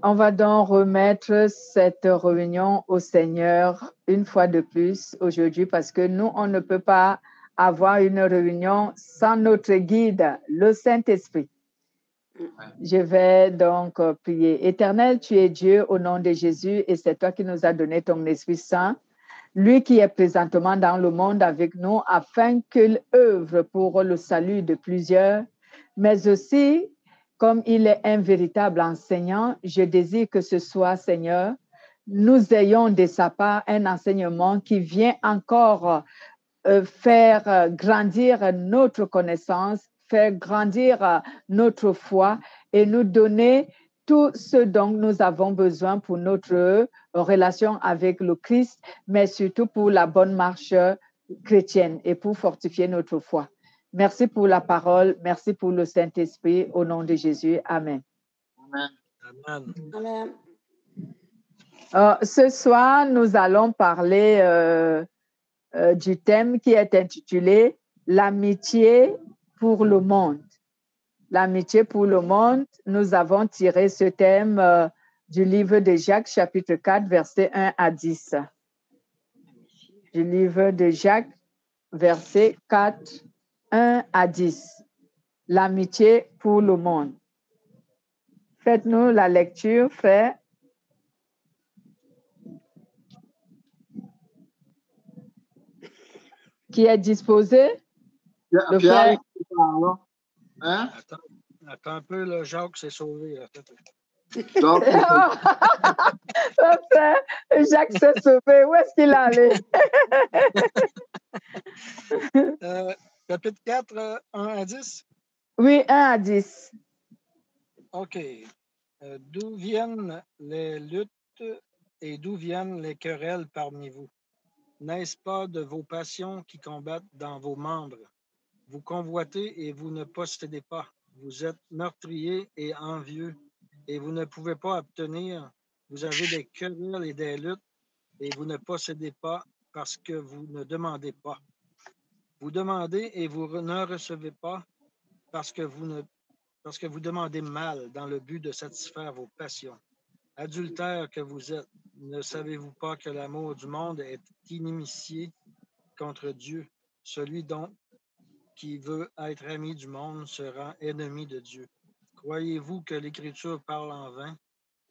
On va donc remettre cette réunion au Seigneur une fois de plus aujourd'hui parce que nous, on ne peut pas avoir une réunion sans notre guide, le Saint-Esprit. Je vais donc prier. Éternel, tu es Dieu au nom de Jésus et c'est toi qui nous as donné ton Esprit Saint, lui qui est présentement dans le monde avec nous afin qu'il œuvre pour le salut de plusieurs, mais aussi comme il est un véritable enseignant, je désire que ce soit, Seigneur, nous ayons de sa part un enseignement qui vient encore faire grandir notre connaissance, faire grandir notre foi et nous donner tout ce dont nous avons besoin pour notre relation avec le Christ, mais surtout pour la bonne marche chrétienne et pour fortifier notre foi. Merci pour la parole, merci pour le Saint-Esprit, au nom de Jésus. Amen. Amen. Amen. Ce soir, nous allons parler du thème qui est intitulé « L'amitié pour le monde ». L'amitié pour le monde, nous avons tiré ce thème du livre de Jacques, chapitre 4, versets 1 à 10. Du livre de Jacques, versets 4, 1 à 10. L'amitié pour le monde. Faites-nous la lecture, frère. Qui est disposé? Le frère. Hein? Attends un peu, là, Jacques s'est sauvé. Là. Donc, Jacques s'est sauvé. Où est-ce qu'il est allé? Chapitre 4, 1 à 10? Oui, 1 à 10. OK. D'où viennent les luttes et d'où viennent les querelles parmi vous? N'est-ce pas de vos passions qui combattent dans vos membres? Vous convoitez et vous ne possédez pas. Vous êtes meurtriers et envieux et vous ne pouvez pas obtenir. Vous avez des querelles et des luttes et vous ne possédez pas parce que vous ne demandez pas. Vous demandez et vous ne recevez pas parce que vous demandez mal dans le but de satisfaire vos passions. Adultères que vous êtes, ne savez-vous pas que l'amour du monde est inimitié contre Dieu? Celui dont qui veut être ami du monde sera ennemi de Dieu. Croyez-vous que l'Écriture parle en vain?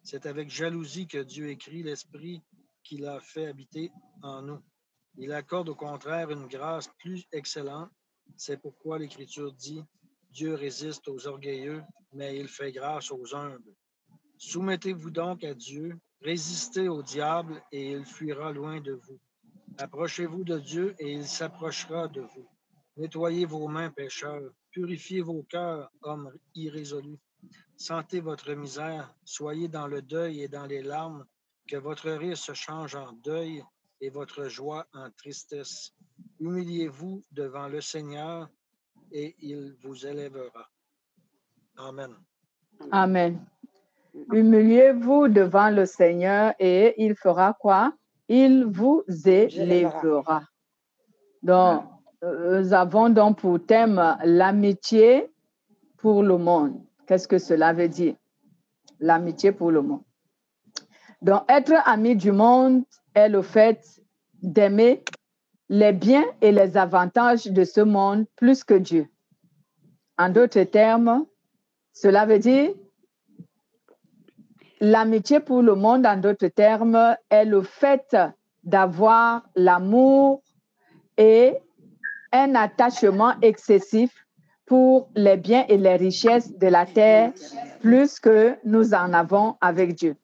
C'est avec jalousie que Dieu écrit l'Esprit qu'il a fait habiter en nous. Il accorde au contraire une grâce plus excellente. C'est pourquoi l'Écriture dit, Dieu résiste aux orgueilleux, mais il fait grâce aux humbles. Soumettez-vous donc à Dieu, résistez au diable et il fuira loin de vous. Approchez-vous de Dieu et il s'approchera de vous. Nettoyez vos mains, pécheurs, purifiez vos cœurs, hommes irrésolus. Sentez votre misère, soyez dans le deuil et dans les larmes, que votre rire se change en deuil et votre joie en tristesse. Humiliez-vous devant le Seigneur et il vous élèvera. Amen. Amen. Humiliez-vous devant le Seigneur et il fera quoi? Il vous élèvera. Donc, nous avons donc pour thème l'amitié pour le monde. Qu'est-ce que cela veut dire? L'amitié pour le monde. Donc, être ami du monde est le fait d'aimer les biens et les avantages de ce monde plus que Dieu. En d'autres termes, cela veut dire l'amitié pour le monde, en d'autres termes, est le fait d'avoir l'amour et un attachement excessif pour les biens et les richesses de la terre plus que nous en avons avec Dieu.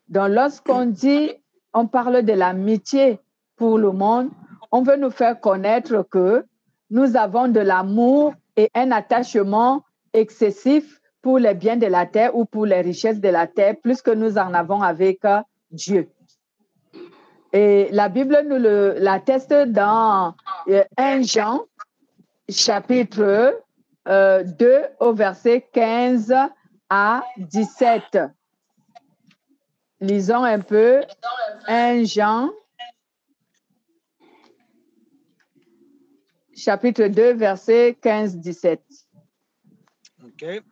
Donc, lorsqu'on dit, on parle de l'amitié pour le monde, on veut nous faire connaître que nous avons de l'amour et un attachement excessif pour les biens de la terre ou pour les richesses de la terre, plus que nous en avons avec Dieu. Et la Bible nous l'atteste dans 1 Jean, chapitre 2, au verset 15 à 17. Lisons un peu 1 Jean, chapitre 2, verset 15-17. OK.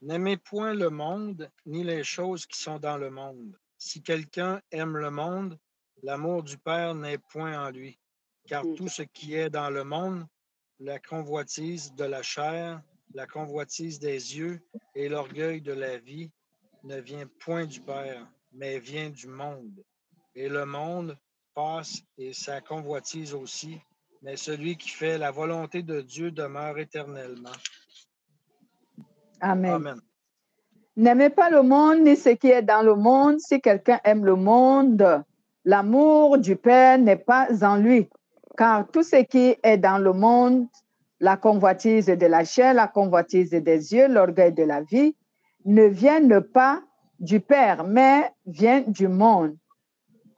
N'aimez point le monde, ni les choses qui sont dans le monde. Si quelqu'un aime le monde, l'amour du Père n'est point en lui. Car tout ce qui est dans le monde, la convoitise de la chair, la convoitise des yeux et l'orgueil de la vie, ne vient point du Père, mais vient du monde. Et le monde passe et sa convoitise aussi, mais celui qui fait la volonté de Dieu demeure éternellement. Amen. Amen. N'aimez pas le monde ni ce qui est dans le monde. Si quelqu'un aime le monde, l'amour du Père n'est pas en lui. Car tout ce qui est dans le monde, la convoitise de la chair, la convoitise des yeux, l'orgueil de la vie, ne viennent pas du Père, mais viennent du monde.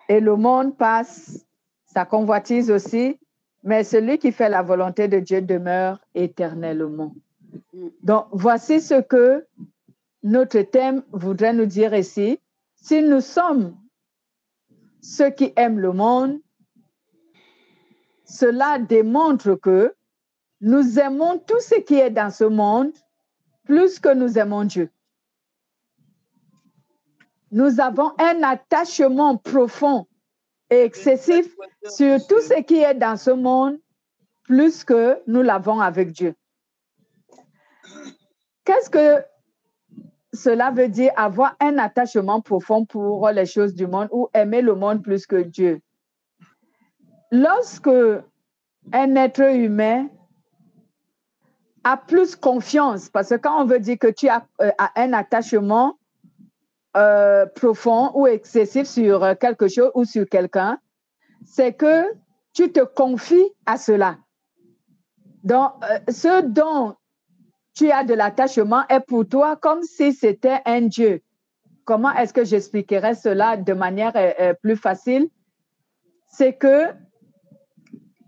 Et le monde passe, sa convoitise aussi, mais celui qui fait la volonté de Dieu demeure éternellement. Donc, voici ce que notre thème voudrait nous dire ici. Si nous sommes ceux qui aiment le monde, cela démontre que nous aimons tout ce qui est dans ce monde plus que nous aimons Dieu. Nous avons un attachement profond et excessif sur tout ce qui est dans ce monde plus que nous l'avons avec Dieu. Qu'est-ce que cela veut dire avoir un attachement profond pour les choses du monde ou aimer le monde plus que Dieu? Lorsque un être humain a plus confiance, parce que quand on veut dire que tu as un attachement profond ou excessif sur quelque chose ou sur quelqu'un, c'est que tu te confies à cela. Donc, ce dont tu as de l'attachement est pour toi comme si c'était un Dieu. Comment est-ce que j'expliquerais cela de manière plus facile? C'est que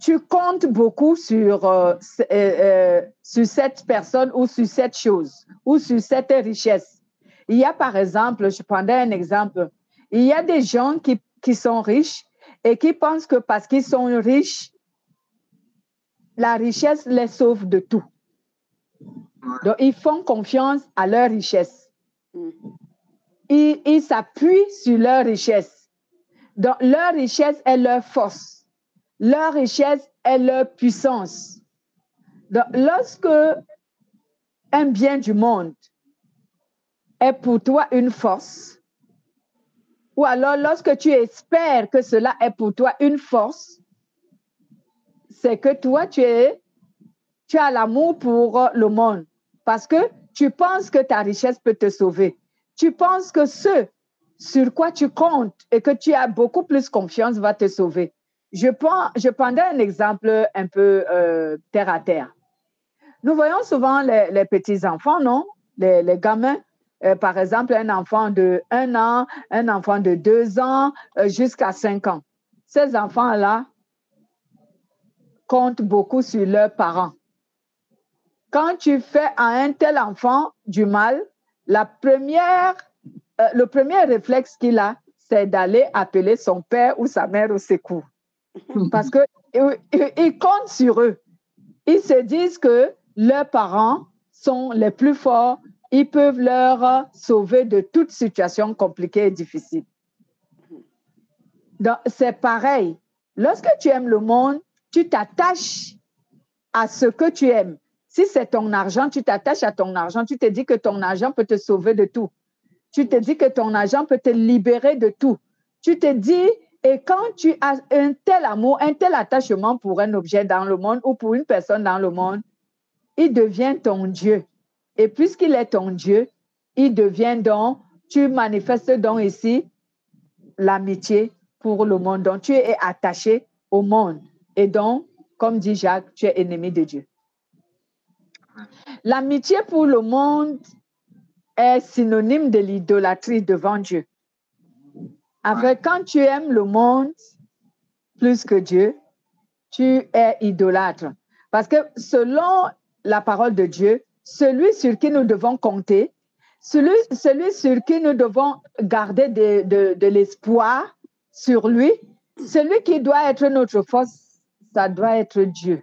tu comptes beaucoup sur cette personne ou sur cette chose ou sur cette richesse. Il y a par exemple, je prendrai un exemple, il y a des gens qui sont riches et qui pensent que parce qu'ils sont riches, la richesse les sauve de tout. Donc, ils font confiance à leur richesse. Ils s'appuient sur leur richesse. Donc, leur richesse est leur force. Leur richesse est leur puissance. Donc, lorsque un bien du monde est pour toi une force, ou alors lorsque tu espères que cela est pour toi une force, c'est que toi, tu as l'amour pour le monde parce que tu penses que ta richesse peut te sauver. Tu penses que ce sur quoi tu comptes et que tu as beaucoup plus confiance va te sauver. Je prendrai un exemple un peu terre à terre. Nous voyons souvent les petits-enfants, non? Les gamins. Par exemple, un enfant de 1 an, un enfant de 2 ans, jusqu'à 5 ans. Ces enfants-là comptent beaucoup sur leurs parents. Quand tu fais à un tel enfant du mal, le premier réflexe qu'il a, c'est d'aller appeler son père ou sa mère au secours. Parce qu'ils comptent sur eux. Ils se disent que leurs parents sont les plus forts. Ils peuvent leur sauver de toute situation compliquée et difficile. Donc, c'est pareil. Lorsque tu aimes le monde, tu t'attaches à ce que tu aimes. Si c'est ton argent, tu t'attaches à ton argent. Tu te dis que ton argent peut te sauver de tout. Tu te dis que ton argent peut te libérer de tout. Tu te dis, et quand tu as un tel amour, un tel attachement pour un objet dans le monde ou pour une personne dans le monde, il devient ton Dieu. Et puisqu'il est ton Dieu, il devient donc, tu manifestes donc ici l'amitié pour le monde. Donc, tu es attaché au monde. Et donc, comme dit Jacques, tu es ennemi de Dieu. L'amitié pour le monde est synonyme de l'idolâtrie devant Dieu. Avec, quand tu aimes le monde plus que Dieu, tu es idolâtre. Parce que selon la parole de Dieu, celui sur qui nous devons compter, celui sur qui nous devons garder de l'espoir sur lui, celui qui doit être notre force, ça doit être Dieu.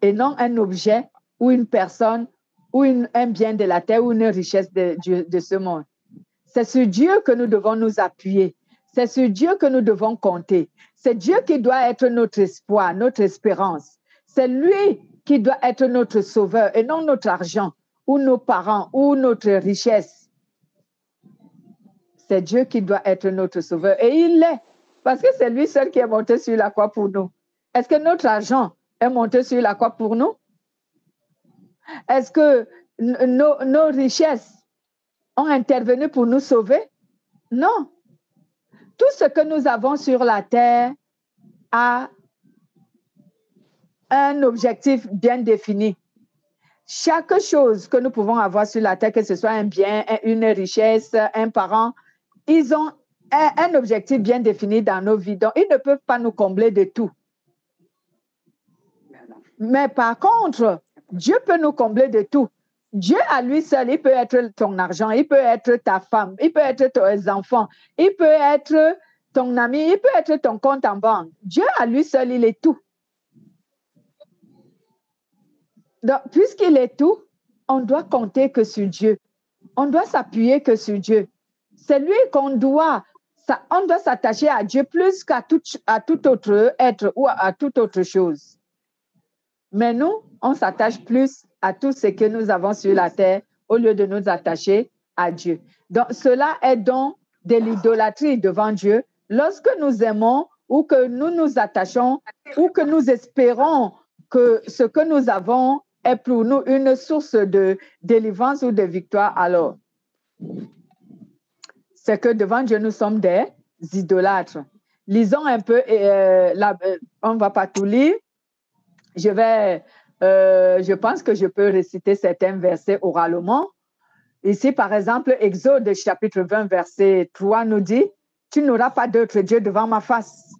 Et non un objet ou une personne ou un bien de la terre ou une richesse de ce monde. C'est sur Dieu que nous devons nous appuyer. C'est sur Dieu que nous devons compter. C'est Dieu qui doit être notre espoir, notre espérance. C'est lui qui doit être notre sauveur et non notre argent ou nos parents ou notre richesse. C'est Dieu qui doit être notre sauveur et il l'est parce que c'est lui seul qui est monté sur la croix pour nous. Est-ce que notre argent est monté sur la croix pour nous? Est-ce que nos richesses ont intervenu pour nous sauver? Non. Tout ce que nous avons sur la terre a un objectif bien défini. Chaque chose que nous pouvons avoir sur la terre, que ce soit un bien, une richesse, un parent, ils ont un objectif bien défini dans nos vies. Donc, ils ne peuvent pas nous combler de tout. Mais par contre, Dieu peut nous combler de tout. Dieu à lui seul, il peut être ton argent, il peut être ta femme, il peut être tes enfants, il peut être ton ami, il peut être ton compte en banque. Dieu à lui seul, il est tout. Donc, puisqu'il est tout, on doit compter que sur Dieu. On doit s'appuyer que sur Dieu. C'est lui qu'on doit, on doit s'attacher à Dieu plus qu'à tout autre être ou à toute autre chose. Mais nous, on s'attache plus à tout ce que nous avons sur la terre au lieu de nous attacher à Dieu. Donc, cela est donc de l'idolâtrie devant Dieu lorsque nous aimons ou que nous nous attachons ou que nous espérons que ce que nous avons est pour nous une source de délivrance ou de victoire, alors c'est que devant Dieu, nous sommes des idolâtres. Lisons un peu, on ne va pas tout lire. Je pense que je peux réciter certains versets oralement. Ici, par exemple, Exode chapitre 20, verset 3 nous dit, « Tu n'auras pas d'autre Dieu devant ma face. »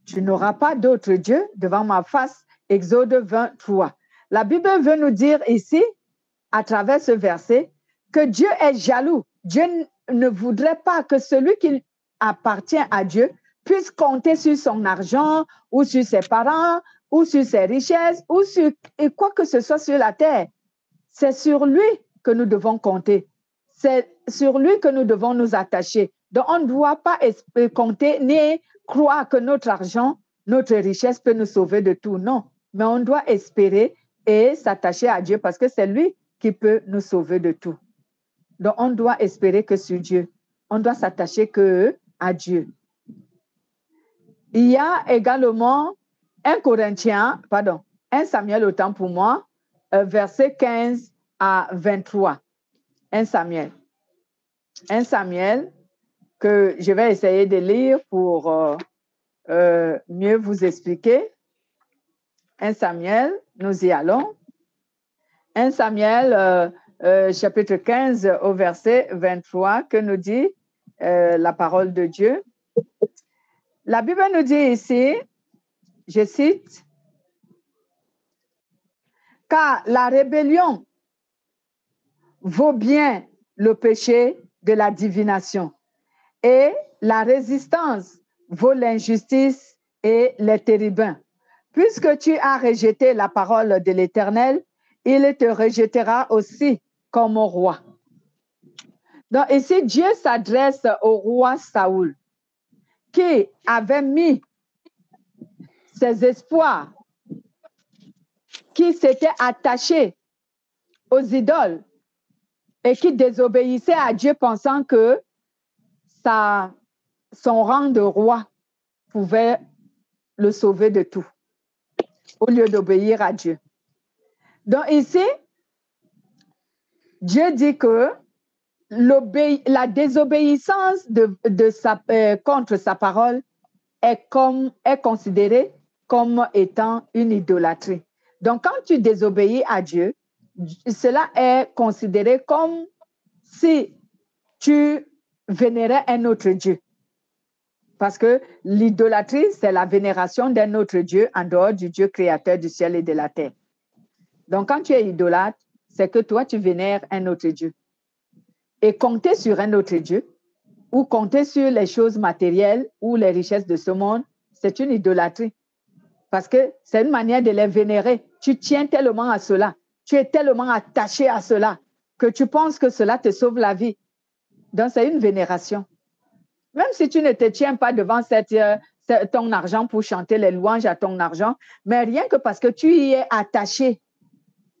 Tu n'auras pas d'autre Dieu devant ma face. Exode 23. La Bible veut nous dire ici, à travers ce verset, que Dieu est jaloux. Dieu ne voudrait pas que celui qui appartient à Dieu puisse compter sur son argent ou sur ses parents ou sur ses richesses ou sur quoi que ce soit sur la terre. C'est sur lui que nous devons compter. C'est sur lui que nous devons nous attacher. Donc, on ne doit pas compter ni croire que notre argent, notre richesse peut nous sauver de tout. Non, mais on doit espérer et s'attacher à Dieu parce que c'est lui qui peut nous sauver de tout. Donc, on doit espérer que sur Dieu. On doit s'attacher que à Dieu. Il y a également 1 Samuel, autant pour moi, verset 15 à 23. 1 Samuel. 1 Samuel que je vais essayer de lire pour mieux vous expliquer. 1 Samuel, nous y allons. 1 Samuel, chapitre 15 au verset 23, que nous dit la parole de Dieu. La Bible nous dit ici, je cite, « Car la rébellion vaut bien le péché de la divination, et la résistance vaut l'injustice et les térébins. Puisque tu as rejeté la parole de l'Éternel, il te rejettera aussi comme au roi. » Donc ici, Dieu s'adresse au roi Saoul, qui avait mis ses espoirs, qui s'était attaché aux idoles et qui désobéissait à Dieu pensant que son rang de roi pouvait le sauver de tout, au lieu d'obéir à Dieu. Donc ici, Dieu dit que la désobéissance contre sa parole est considérée comme étant une idolâtrie. Donc, quand tu désobéis à Dieu, cela est considéré comme si tu vénérais un autre Dieu. Parce que l'idolâtrie, c'est la vénération d'un autre Dieu en dehors du Dieu créateur du ciel et de la terre. Donc, quand tu es idolâtre, c'est que toi, tu vénères un autre Dieu. Et compter sur un autre Dieu ou compter sur les choses matérielles ou les richesses de ce monde, c'est une idolâtrie. Parce que c'est une manière de les vénérer Tu tiens tellement à cela. Tu es tellement attaché à cela que tu penses que cela te sauve la vie. Donc, c'est une vénération. Même si tu ne te tiens pas devant ton argent pour chanter les louanges à ton argent, mais rien que parce que tu y es attaché,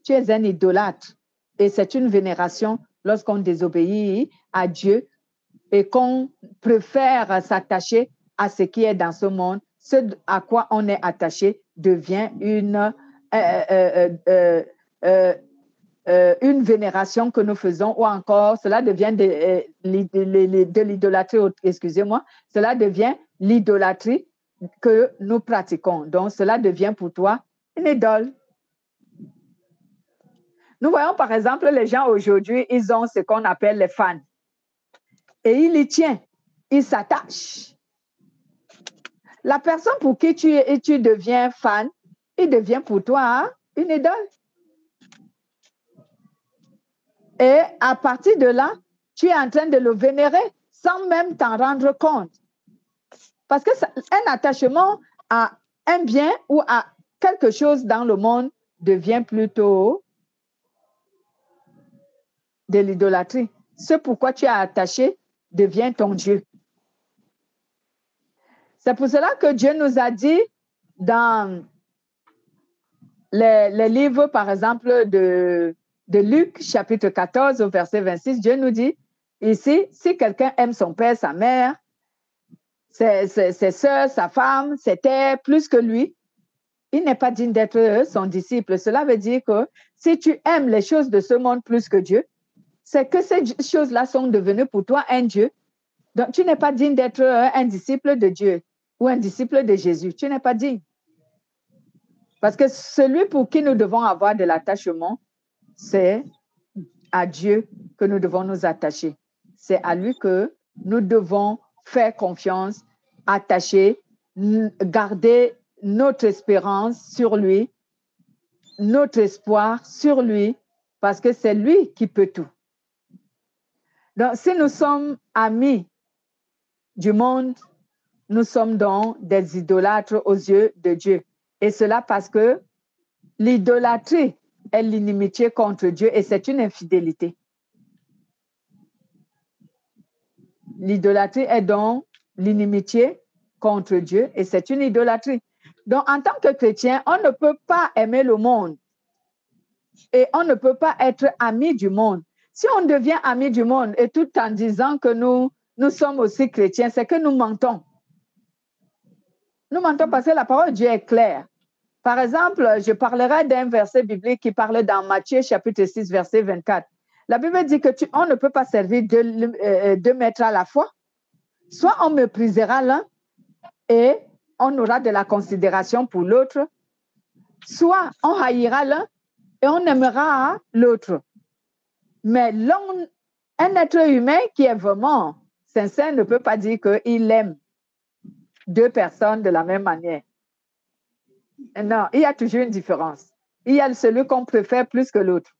tu es un idolâtre. Et c'est une vénération lorsqu'on désobéit à Dieu et qu'on préfère s'attacher à ce qui est dans ce monde. Ce à quoi on est attaché devient une vénération que nous faisons, ou encore cela devient de l'idolâtrie, excusez-moi, cela devient l'idolâtrie que nous pratiquons. Donc, cela devient pour toi une idole. Nous voyons par exemple les gens aujourd'hui, ils ont ce qu'on appelle les fans. Et il y tient, il s'attache. La personne pour qui tu deviens fan, il devient pour toi une idole. Et à partir de là, tu es en train de le vénérer sans même t'en rendre compte. Parce que un attachement à un bien ou à quelque chose dans le monde devient plutôt de l'idolâtrie. Ce pourquoi tu es attaché devient ton Dieu. C'est pour cela que Dieu nous a dit dans les livres, par exemple, de Luc, chapitre 14, au verset 26, Dieu nous dit ici, si quelqu'un aime son père, sa mère, ses soeurs, sa femme, ses terres, plus que lui, il n'est pas digne d'être son disciple. Cela veut dire que si tu aimes les choses de ce monde plus que Dieu, c'est que ces choses-là sont devenues pour toi un Dieu. Donc, tu n'es pas digne d'être un disciple de Dieu ou un disciple de Jésus. Tu n'es pas digne. Parce que celui pour qui nous devons avoir de l'attachement, c'est à Dieu que nous devons nous attacher. C'est à lui que nous devons faire confiance, attacher, garder notre espérance sur lui, notre espoir sur lui, parce que c'est lui qui peut tout. Donc, si nous sommes amis du monde, nous sommes donc des idolâtres aux yeux de Dieu. Et cela parce que l'idolâtrie est l'inimitié contre Dieu et c'est une infidélité. L'idolâtrie est donc l'inimitié contre Dieu et c'est une idolâtrie. Donc, en tant que chrétien, on ne peut pas aimer le monde et on ne peut pas être ami du monde. Si on devient ami du monde et tout en disant que nous sommes aussi chrétiens, c'est que nous mentons. Nous mentons parce que la parole de Dieu est claire. Par exemple, je parlerai d'un verset biblique qui parle dans Matthieu chapitre 6, verset 24. La Bible dit que on ne peut pas servir deux maîtres à la fois. Soit on méprisera l'un et on aura de la considération pour l'autre, soit on haïra l'un et on aimera l'autre. Mais un être humain qui est vraiment sincère ne peut pas dire qu'il aime deux personnes de la même manière. Non, il y a toujours une différence. Il y a celui qu'on préfère plus que l'autre.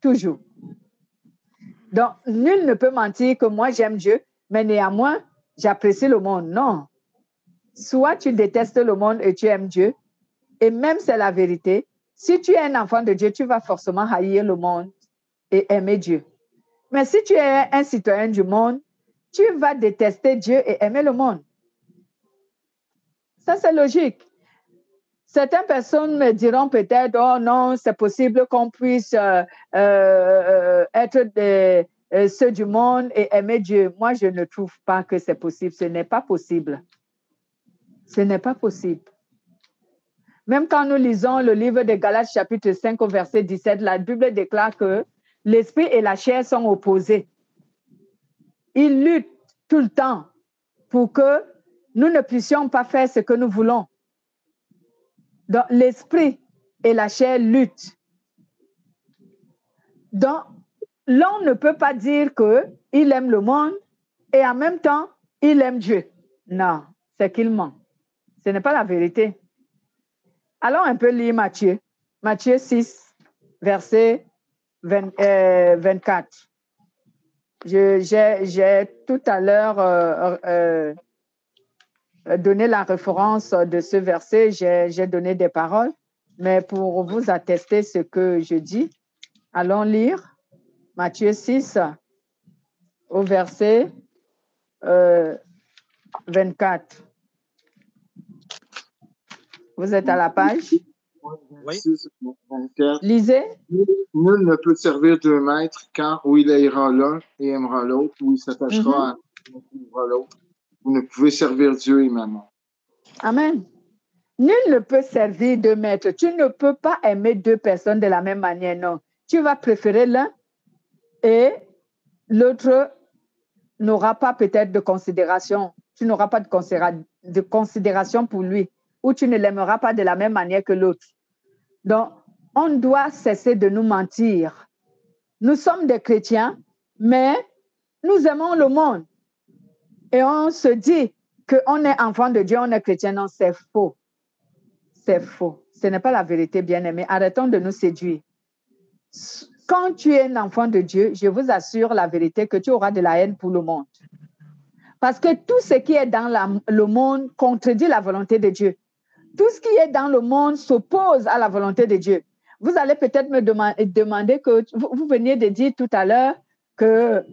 Toujours. Donc, nul ne peut mentir que moi j'aime Dieu, mais néanmoins, j'apprécie le monde. Non. Soit tu détestes le monde et tu aimes Dieu, et même c'est la vérité. Si tu es un enfant de Dieu, tu vas forcément haïr le monde et aimer Dieu. Mais si tu es un citoyen du monde, tu vas détester Dieu et aimer le monde. Ça, c'est logique. Certaines personnes me diront peut-être, oh non, c'est possible qu'on puisse être ceux du monde et aimer Dieu. Moi, je ne trouve pas que c'est possible. Ce n'est pas possible. Ce n'est pas possible. Même quand nous lisons le livre de Galates chapitre 5 au verset 17, la Bible déclare que l'esprit et la chair sont opposés. Ils luttent tout le temps pour que nous ne puissions pas faire ce que nous voulons. Donc, l'esprit et la chair luttent. Donc, l'on ne peut pas dire qu'il aime le monde et en même temps, il aime Dieu. Non, c'est qu'il ment. Ce n'est pas la vérité. Allons un peu lire Matthieu. Matthieu 6, verset 24. J'ai tout à l'heure donné la référence de ce verset. J'ai donné des paroles. Mais pour vous attester ce que je dis, allons lire Matthieu 6 au verset 24. Vous êtes à la page? Oui. 24. Lisez. Nul ne peut servir deux maîtres, car ou il haïra l'un et aimera l'autre, ou il s'attachera à l'un et aimera l'autre. Vous ne pouvez servir Dieu et Mammon. Amen. Nul ne peut servir deux maîtres. Tu ne peux pas aimer deux personnes de la même manière, non. Tu vas préférer l'un et l'autre n'aura pas peut-être de considération. Tu n'auras pas de considération pour lui ou tu ne l'aimeras pas de la même manière que l'autre. Donc, on doit cesser de nous mentir. Nous sommes des chrétiens, mais nous aimons le monde. Et on se dit qu'on est enfant de Dieu, on est chrétien. Non, c'est faux. C'est faux. Ce n'est pas la vérité, bien-aimés. Arrêtons de nous séduire. Quand tu es un enfant de Dieu, je vous assure la vérité que tu auras de la haine pour le monde. Parce que tout ce qui est dans le monde contredit la volonté de Dieu. Tout ce qui est dans le monde s'oppose à la volonté de Dieu. Vous allez peut-être me demander que vous veniez de dire tout à l'heure que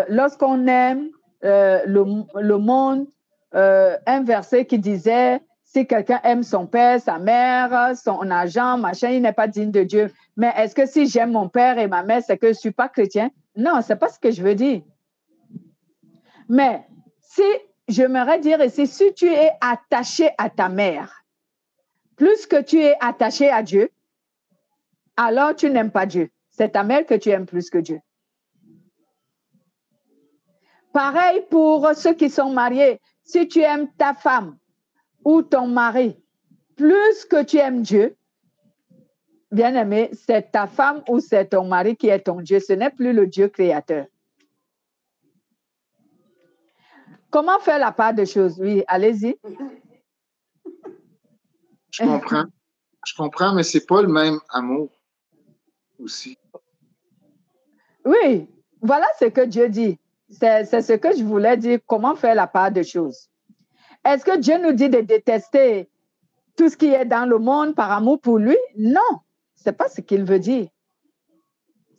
lorsqu'on aime le monde, un verset qui disait si quelqu'un aime son père, sa mère, son argent, machin, il n'est pas digne de Dieu. Mais est-ce que si j'aime mon père et ma mère, c'est que je ne suis pas chrétien? Non, ce n'est pas ce que je veux dire. Mais si j'aimerais dire ici, si tu es attaché à ta mère, plus que tu es attaché à Dieu, alors tu n'aimes pas Dieu. C'est ta mère que tu aimes plus que Dieu. Pareil pour ceux qui sont mariés. Si tu aimes ta femme ou ton mari, plus que tu aimes Dieu, bien aimé, c'est ta femme ou c'est ton mari qui est ton Dieu. Ce n'est plus le Dieu créateur. Comment faire la part des choses? Oui, allez-y. Je comprends, mais c'est pas le même amour aussi. Oui, voilà ce que Dieu dit. C'est ce que je voulais dire. Comment faire la part des choses? Est-ce que Dieu nous dit de détester tout ce qui est dans le monde par amour pour lui? Non, c'est pas ce qu'il veut dire.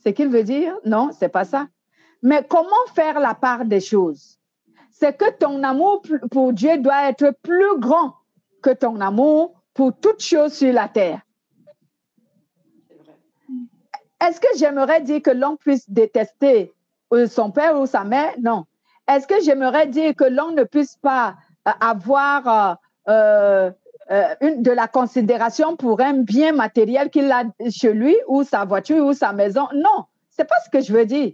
Ce qu'il veut dire, non, c'est pas ça. Mais comment faire la part des choses? C'est que ton amour pour Dieu doit être plus grand que ton amour pour toute chose sur la terre. Est-ce que j'aimerais dire que l'on puisse détester son père ou sa mère? Non. Est-ce que j'aimerais dire que l'on ne puisse pas avoir de la considération pour un bien matériel qu'il a chez lui ou sa voiture ou sa maison? Non, ce n'est pas ce que je veux dire.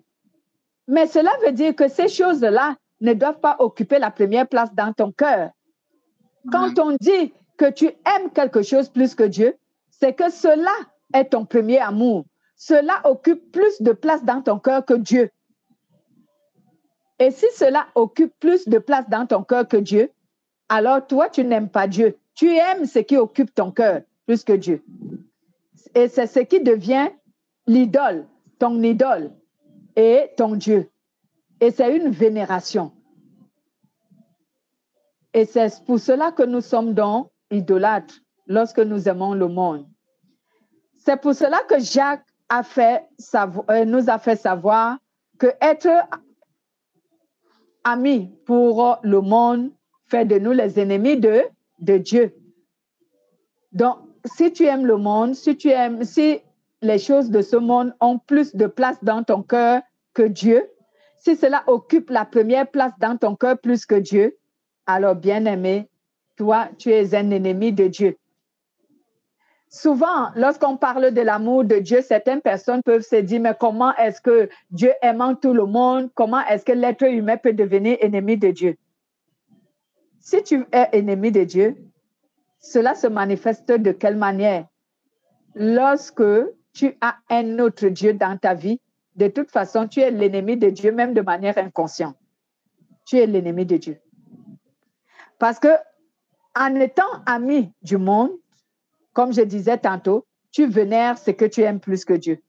Mais cela veut dire que ces choses-là ne doivent pas occuper la première place dans ton cœur. Quand on dit que tu aimes quelque chose plus que Dieu, c'est que cela est ton premier amour. Cela occupe plus de place dans ton cœur que Dieu. Et si cela occupe plus de place dans ton cœur que Dieu, alors toi, tu n'aimes pas Dieu. Tu aimes ce qui occupe ton cœur plus que Dieu. Et c'est ce qui devient l'idole, ton idole et ton Dieu. Et c'est une vénération. Et c'est pour cela que nous sommes donc idolâtres lorsque nous aimons le monde. C'est pour cela que Jacques nous a fait savoir que être amis pour le monde fait de nous les ennemis de Dieu. Donc, si tu aimes le monde, si les choses de ce monde ont plus de place dans ton cœur que Dieu, si cela occupe la première place dans ton cœur plus que Dieu, alors bien-aimé, toi, tu es un ennemi de Dieu. Souvent, lorsqu'on parle de l'amour de Dieu, certaines personnes peuvent se dire, mais comment est-ce que Dieu aimant tout le monde, comment est-ce que l'être humain peut devenir ennemi de Dieu? Si tu es ennemi de Dieu, cela se manifeste de quelle manière? Lorsque tu as un autre Dieu dans ta vie, de toute façon, tu es l'ennemi de Dieu, même de manière inconsciente. Tu es l'ennemi de Dieu. Parce que en étant ami du monde, comme je disais tantôt, tu vénères ce que tu aimes plus que Dieu.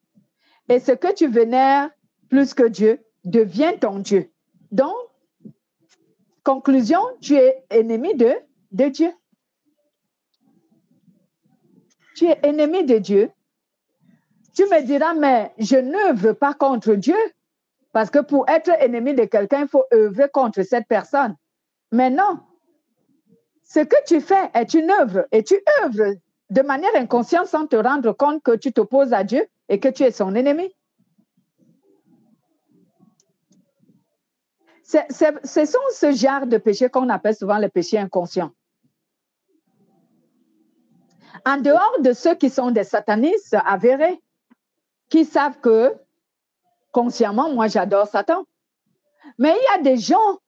Et ce que tu vénères plus que Dieu devient ton Dieu. Donc, conclusion, tu es ennemi de Dieu. tu es ennemi de Dieu. Tu me diras, mais je n'œuvre pas contre Dieu. Parce que pour être ennemi de quelqu'un, il faut œuvrer contre cette personne. Mais non. Ce que tu fais est une œuvre et tu œuvres de manière inconsciente sans te rendre compte que tu t'opposes à Dieu et que tu es son ennemi. Ce sont ce genre de péchés qu'on appelle souvent les péchés inconscients. En dehors de ceux qui sont des satanistes avérés, qui savent que consciemment, moi j'adore Satan. Mais il y a des gens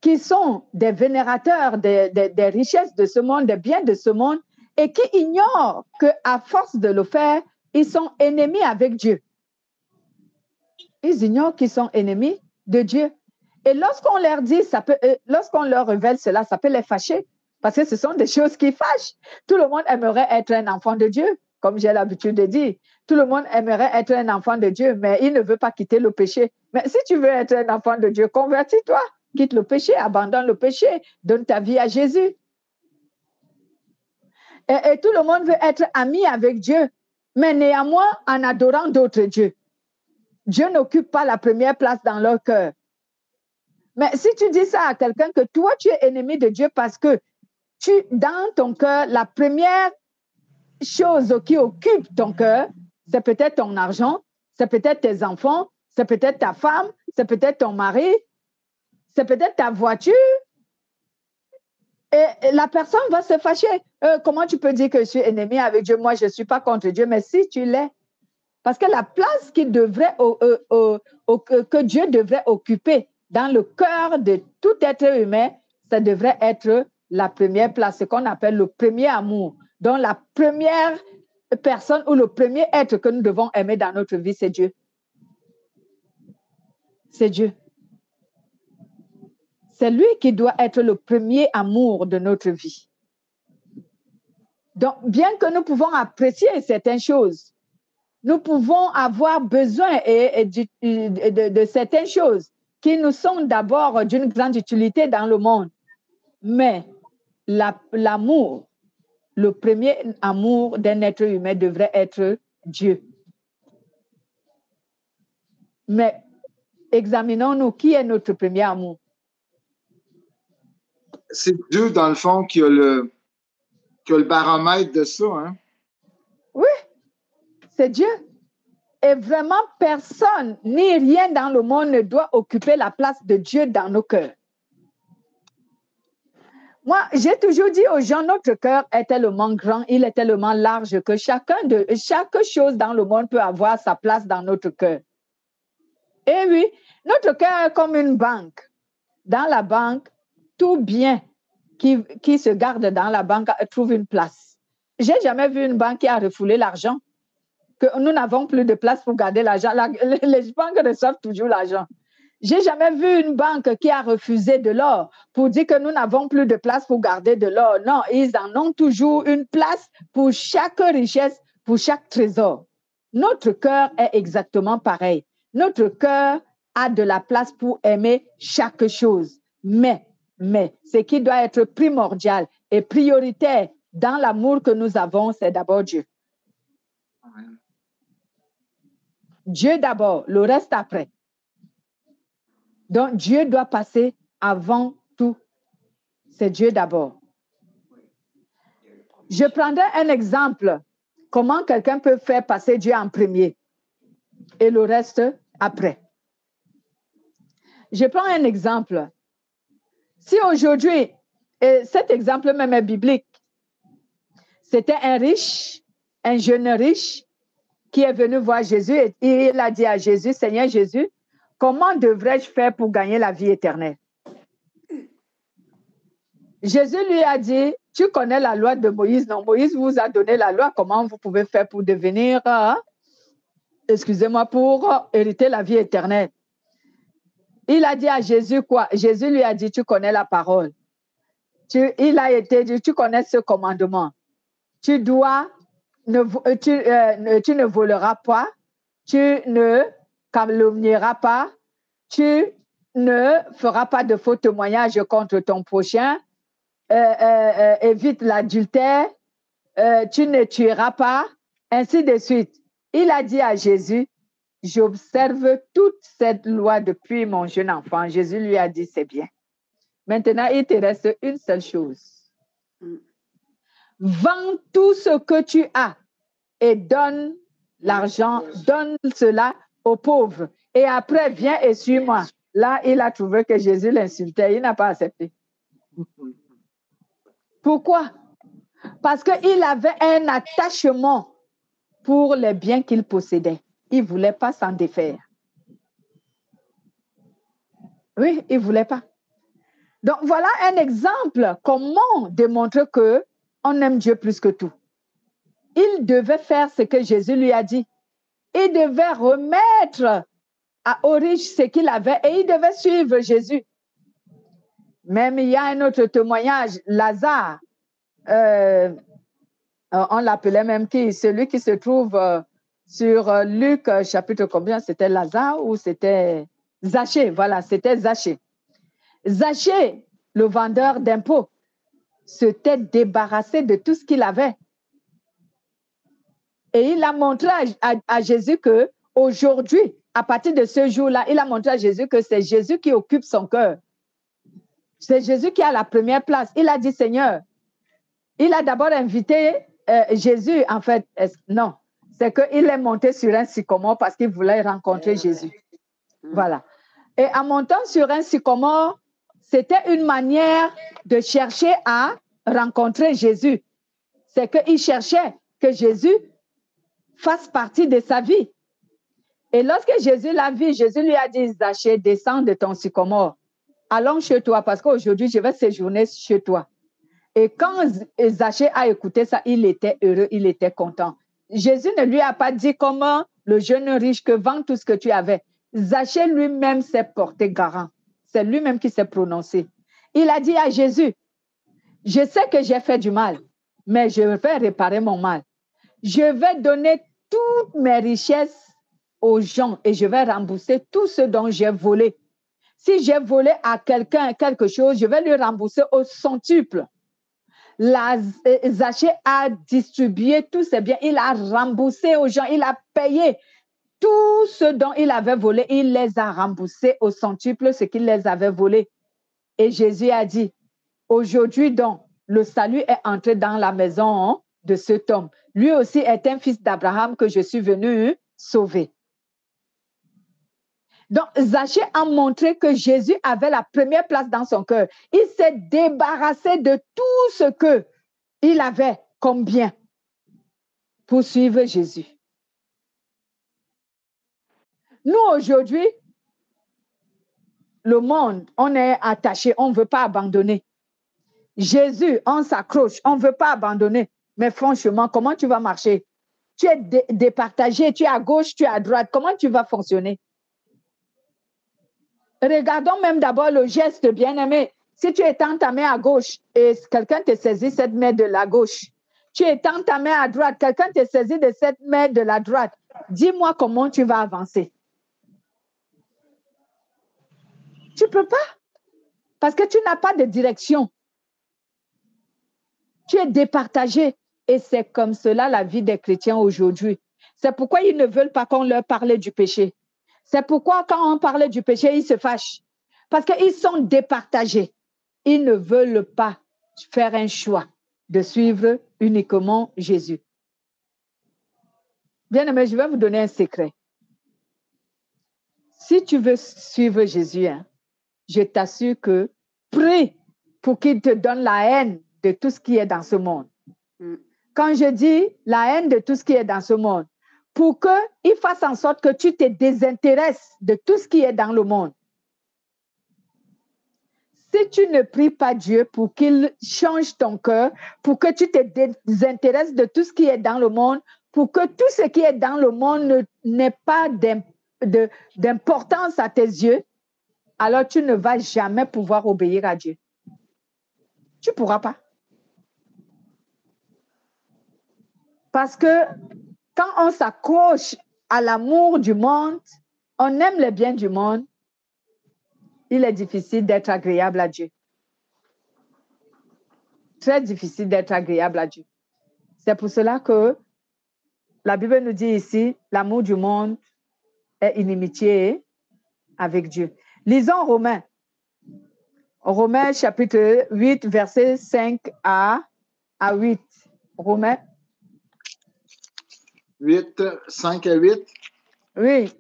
qui sont des vénérateurs des richesses de ce monde, des biens de ce monde, et qui ignorent qu'à force de le faire, ils sont ennemis avec Dieu. Ils ignorent qu'ils sont ennemis de Dieu. Et lorsqu'on leur dit, lorsqu'on leur révèle cela, ça peut les fâcher, parce que ce sont des choses qui fâchent. Tout le monde aimerait être un enfant de Dieu, comme j'ai l'habitude de dire. Tout le monde aimerait être un enfant de Dieu, mais il ne veut pas quitter le péché. Mais si tu veux être un enfant de Dieu, convertis-toi, quitte le péché, abandonne le péché, donne ta vie à Jésus. Et tout le monde veut être ami avec Dieu, mais néanmoins en adorant d'autres dieux. Dieu n'occupe pas la première place dans leur cœur. Mais si tu dis ça à quelqu'un que toi, tu es ennemi de Dieu parce que dans ton cœur, la première chose qui occupe ton cœur, c'est peut-être ton argent, c'est peut-être tes enfants, c'est peut-être ta femme, c'est peut-être ton mari, c'est peut-être ta voiture. Et la personne va se fâcher. Comment tu peux dire que je suis ennemi avec Dieu? Moi, je ne suis pas contre Dieu, mais si tu l'es. Parce que la place que Dieu devrait occuper dans le cœur de tout être humain, ça devrait être la première place, ce qu'on appelle le premier amour. Donc, la première personne ou le premier être que nous devons aimer dans notre vie, c'est Dieu. C'est Dieu. C'est lui qui doit être le premier amour de notre vie. Donc, bien que nous pouvons apprécier certaines choses, nous pouvons avoir besoin de certaines choses qui nous sont d'abord d'une grande utilité dans le monde. Mais l'amour, le premier amour d'un être humain devrait être Dieu. Mais examinons-nous, qui est notre premier amour? C'est Dieu, dans le fond, qui a le baromètre de ça, hein? Oui, c'est Dieu. Et vraiment, personne ni rien dans le monde ne doit occuper la place de Dieu dans nos cœurs. Moi, j'ai toujours dit aux gens, notre cœur est tellement grand, il est tellement large que chaque chose dans le monde peut avoir sa place dans notre cœur. Et oui, notre cœur est comme une banque. Dans la banque, tout bien qui se garde dans la banque trouve une place. J'ai jamais vu une banque qui a refoulé l'argent, que nous n'avons plus de place pour garder l'argent. Les banques reçoivent toujours l'argent. J'ai jamais vu une banque qui a refusé de l'or pour dire que nous n'avons plus de place pour garder de l'or. Non, ils en ont toujours une place pour chaque richesse, pour chaque trésor. Notre cœur est exactement pareil. Notre cœur a de la place pour aimer chaque chose. Mais, ce qui doit être primordial et prioritaire dans l'amour que nous avons, c'est d'abord Dieu. Amen. Dieu d'abord, le reste après. Donc, Dieu doit passer avant tout. C'est Dieu d'abord. Je prendrai un exemple. Comment quelqu'un peut faire passer Dieu en premier et le reste après. Je prends un exemple. Si aujourd'hui, et cet exemple même est biblique, c'était un jeune riche, qui est venu voir Jésus et il a dit à Jésus, Seigneur Jésus, comment devrais-je faire pour gagner la vie éternelle? Jésus lui a dit, tu connais la loi de Moïse. Non, Moïse vous a donné la loi. Comment vous pouvez faire pour devenir, pour hériter la vie éternelle? Il a dit à Jésus quoi? Jésus lui a dit, tu connais la parole. Il a été dit, tu connais ce commandement. Tu ne voleras pas, tu ne calomnieras pas, tu ne feras pas de faux témoignages contre ton prochain, évite l'adultère, tu ne tueras pas, ainsi de suite. Il a dit à Jésus, j'observe toute cette loi depuis mon jeune enfant. Jésus lui a dit, c'est bien. Maintenant, il te reste une seule chose. Vends tout ce que tu as et donne l'argent, donne cela aux pauvres. Et après, viens et suis-moi. Là, il a trouvé que Jésus l'insultait. Il n'a pas accepté. Pourquoi? Parce qu'il avait un attachement pour les biens qu'il possédait. Il ne voulait pas s'en défaire. Oui, il ne voulait pas. Donc, voilà un exemple comment démontrer qu'on aime Dieu plus que tout. Il devait faire ce que Jésus lui a dit. Il devait remettre aux riches ce qu'il avait et il devait suivre Jésus. Même il y a un autre témoignage, Lazare, on l'appelait même qui? Celui qui se trouve sur Luc, chapitre combien? C'était Lazare ou c'était Zachée? Voilà, c'était Zachée. Zachée, le vendeur d'impôts, s'était débarrassé de tout ce qu'il avait. Et il a montré à Jésus que aujourd'hui, à partir de ce jour-là, il a montré à Jésus que c'est Jésus qui occupe son cœur. C'est Jésus qui a la première place. Il a dit, Seigneur, il a d'abord invité Jésus, en fait, non, c'est qu'il est monté sur un sycomore parce qu'il voulait rencontrer Jésus. Voilà. Et en montant sur un sycomore, c'était une manière de chercher à rencontrer Jésus. C'est qu'il cherchait que Jésus fasse partie de sa vie. Et lorsque Jésus l'a vu, Jésus lui a dit, Zachée, descends de ton sycomore. Allons chez toi parce qu'aujourd'hui, je vais séjourner chez toi. Et quand Zachée a écouté ça, il était heureux, il était content. Jésus ne lui a pas dit comment le jeune riche que vend tout ce que tu avais. Zachée lui-même s'est porté garant. C'est lui-même qui s'est prononcé. Il a dit à Jésus, je sais que j'ai fait du mal, mais je vais réparer mon mal. Je vais donner toutes mes richesses aux gens et je vais rembourser tout ce dont j'ai volé. Si j'ai volé à quelqu'un quelque chose, je vais lui rembourser au centuple. Zachée a distribué tous ses biens, il a remboursé aux gens, il a payé tout ce dont il avait volé, il les a remboursés au centuple, ce qu'il les avait volés. Et Jésus a dit, aujourd'hui donc, le salut est entré dans la maison de cet homme. Lui aussi est un fils d'Abraham que je suis venu sauver. Donc, Zachée a montré que Jésus avait la première place dans son cœur. Il s'est débarrassé de tout ce qu'il avait comme bien pour suivre Jésus. Nous, aujourd'hui, le monde, on est attaché, on ne veut pas abandonner. Jésus, on s'accroche, on ne veut pas abandonner. Mais franchement, comment tu vas marcher? Tu es départagé, tu es à gauche, tu es à droite. Comment tu vas fonctionner? Regardons même d'abord le geste, bien-aimé. Si tu étends ta main à gauche et quelqu'un te saisit cette main de la gauche, tu étends ta main à droite, quelqu'un te saisit de cette main de la droite, dis-moi comment tu vas avancer. Tu ne peux pas, parce que tu n'as pas de direction. Tu es départagé et c'est comme cela la vie des chrétiens aujourd'hui. C'est pourquoi ils ne veulent pas qu'on leur parle du péché. C'est pourquoi quand on parle du péché, ils se fâchent. Parce qu'ils sont départagés. Ils ne veulent pas faire un choix de suivre uniquement Jésus. Bien-aimé, je vais vous donner un secret. Si tu veux suivre Jésus, je t'assure que prie pour qu'il te donne la haine de tout ce qui est dans ce monde. Quand je dis la haine de tout ce qui est dans ce monde, pour qu'il fasse en sorte que tu te désintéresses de tout ce qui est dans le monde. Si tu ne pries pas Dieu pour qu'il change ton cœur, pour que tu te désintéresses de tout ce qui est dans le monde, pour que tout ce qui est dans le monde n'ait pas d'importance à tes yeux, alors tu ne vas jamais pouvoir obéir à Dieu. Tu ne pourras pas. Parce que quand on s'accroche à l'amour du monde, on aime le bien du monde, il est difficile d'être agréable à Dieu. Très difficile d'être agréable à Dieu. C'est pour cela que la Bible nous dit ici, l'amour du monde est inimitié avec Dieu. Lisons Romains. Romains chapitre 8, versets 5 à 8. Romains 8, 5 à 8. Oui.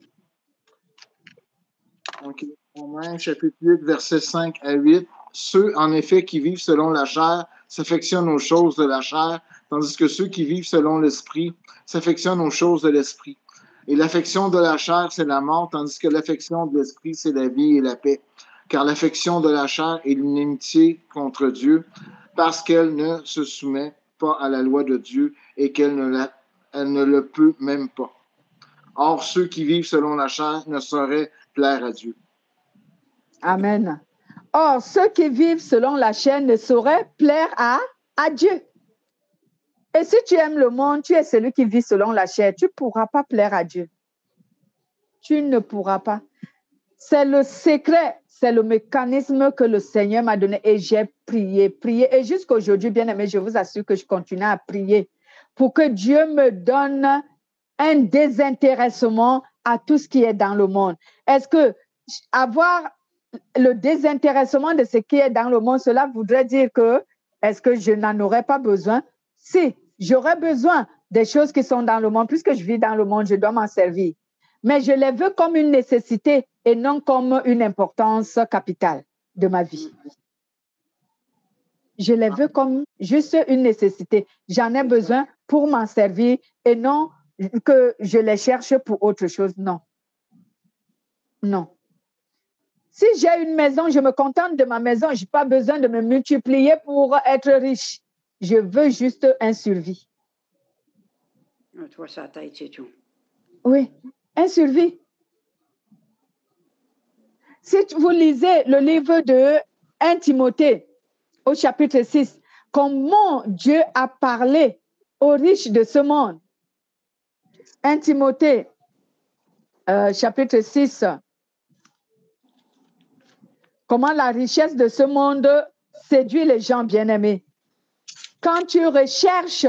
OK. Romains chapitre 8, versets 5 à 8. Ceux, en effet, qui vivent selon la chair s'affectionnent aux choses de la chair, tandis que ceux qui vivent selon l'esprit s'affectionnent aux choses de l'esprit. Et l'affection de la chair, c'est la mort, tandis que l'affection de l'esprit, c'est la vie et la paix. Car l'affection de la chair est l'inimitié contre Dieu, parce qu'elle ne se soumet pas à la loi de Dieu et qu'elle ne le peut même pas. Or, ceux qui vivent selon la chair ne sauraient plaire à Dieu. Amen. Or, ceux qui vivent selon la chair ne sauraient plaire à Dieu. Et si tu aimes le monde, tu es celui qui vit selon la chair, tu ne pourras pas plaire à Dieu. Tu ne pourras pas. C'est le secret, c'est le mécanisme que le Seigneur m'a donné et j'ai prié. Et jusqu'à aujourd'hui, bien aimé, je vous assure que je continue à prier pour que Dieu me donne un désintéressement à tout ce qui est dans le monde. Est-ce que avoir le désintéressement de ce qui est dans le monde, cela voudrait dire que est-ce que je n'en aurais pas besoin? Si, j'aurais besoin des choses qui sont dans le monde. Puisque je vis dans le monde, je dois m'en servir. Mais je les veux comme une nécessité et non comme une importance capitale de ma vie. Je les veux comme juste une nécessité. J'en ai besoin pour m'en servir et non que je les cherche pour autre chose. Non. Non. Si j'ai une maison, je me contente de ma maison. Je n'ai pas besoin de me multiplier pour être riche. Je veux juste un survie. Toi, ça tête, c'est tout. Oui, un survie. Si vous lisez le livre de 1 Timothée au chapitre 6, comment Dieu a parlé aux riches de ce monde. 1 Timothée, chapitre 6, comment la richesse de ce monde séduit les gens bien-aimés. Quand tu recherches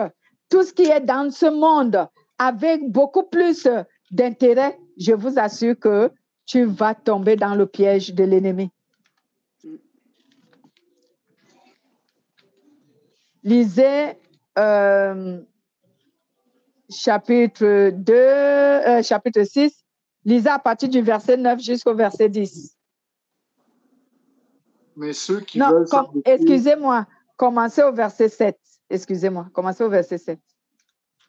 tout ce qui est dans ce monde avec beaucoup plus d'intérêt, je vous assure que tu vas tomber dans le piège de l'ennemi. Lisez chapitre 2, chapitre 6, lisez à partir du verset 9 jusqu'au verset 10. Mais ceux qui veulent excusez-moi, commencez au verset 7. Excusez-moi, commencez au verset 7.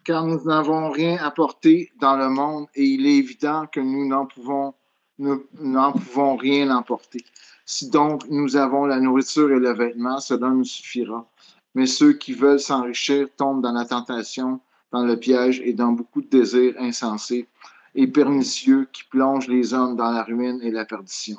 Car nous n'avons rien apporté dans le monde et il est évident que nous n'en pouvons rien emporter. Si donc nous avons la nourriture et le vêtement, cela nous suffira. Mais ceux qui veulent s'enrichir tombent dans la tentation, dans le piège et dans beaucoup de désirs insensés et pernicieux qui plongent les hommes dans la ruine et la perdition.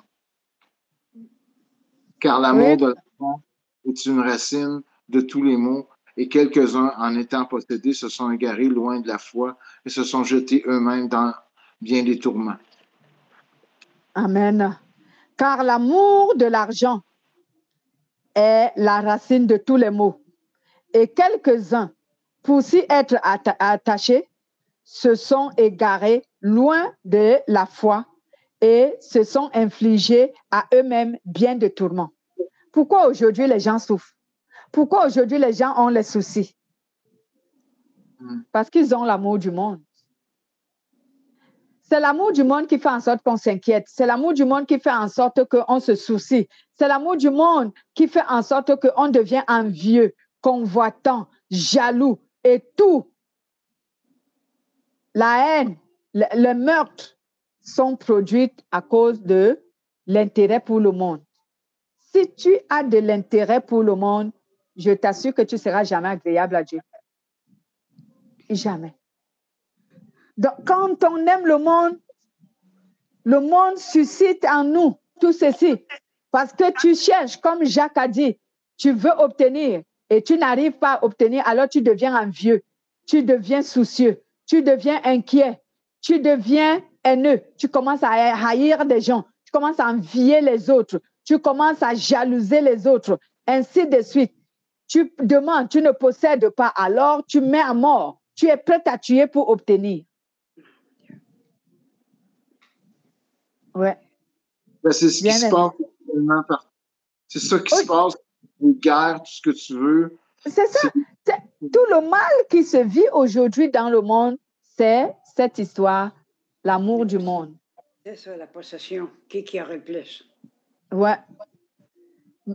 Car l'amour de l'argent est une racine de tous les maux, et quelques-uns, en étant possédés, se sont égarés loin de la foi et se sont jetés eux-mêmes dans bien des tourments. Amen. Car l'amour de l'argent est la racine de tous les maux. Et quelques-uns, pour s'y être attachés, se sont égarés loin de la foi et se sont infligés à eux-mêmes bien de tourments. Pourquoi aujourd'hui les gens souffrent? Pourquoi aujourd'hui les gens ont les soucis? Parce qu'ils ont l'amour du monde. C'est l'amour du monde qui fait en sorte qu'on s'inquiète. C'est l'amour du monde qui fait en sorte qu'on se soucie. C'est l'amour du monde qui fait en sorte qu'on devient envieux, convoitant, jaloux et tout. La haine, le meurtre sont produits à cause de l'intérêt pour le monde. Si tu as de l'intérêt pour le monde, je t'assure que tu ne seras jamais agréable à Dieu. Jamais. Donc, quand on aime le monde suscite en nous tout ceci. Parce que tu cherches, comme Jacques a dit, tu veux obtenir et tu n'arrives pas à obtenir, alors tu deviens envieux, tu deviens soucieux, tu deviens inquiet, tu deviens haineux, tu commences à haïr des gens, tu commences à envier les autres, tu commences à jalouser les autres, ainsi de suite. tu demandes, tu ne possèdes pas, alors tu mets à mort. Tu es prêt à tuer pour obtenir. Ouais. Ben, c'est ce qui se passe actuellement partout. C'est ça qui se passe. Les guerres, tout ce que tu veux. C'est ça. Tout le mal qui se vit aujourd'hui dans le monde, c'est cette histoire, l'amour du monde. C'est ça, la possession. Qui aurait le plus? Ouais.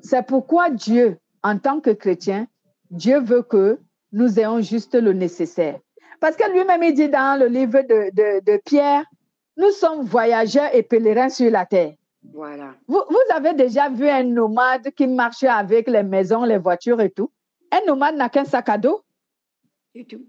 C'est pourquoi Dieu, en tant que chrétien, Dieu veut que nous ayons juste le nécessaire. Parce que lui-même, il dit dans le livre de Pierre, nous sommes voyageurs et pèlerins sur la terre. Voilà. Vous avez déjà vu un nomade qui marche avec les maisons, les voitures et tout? Un nomade n'a qu'un sac à dos. Du tout.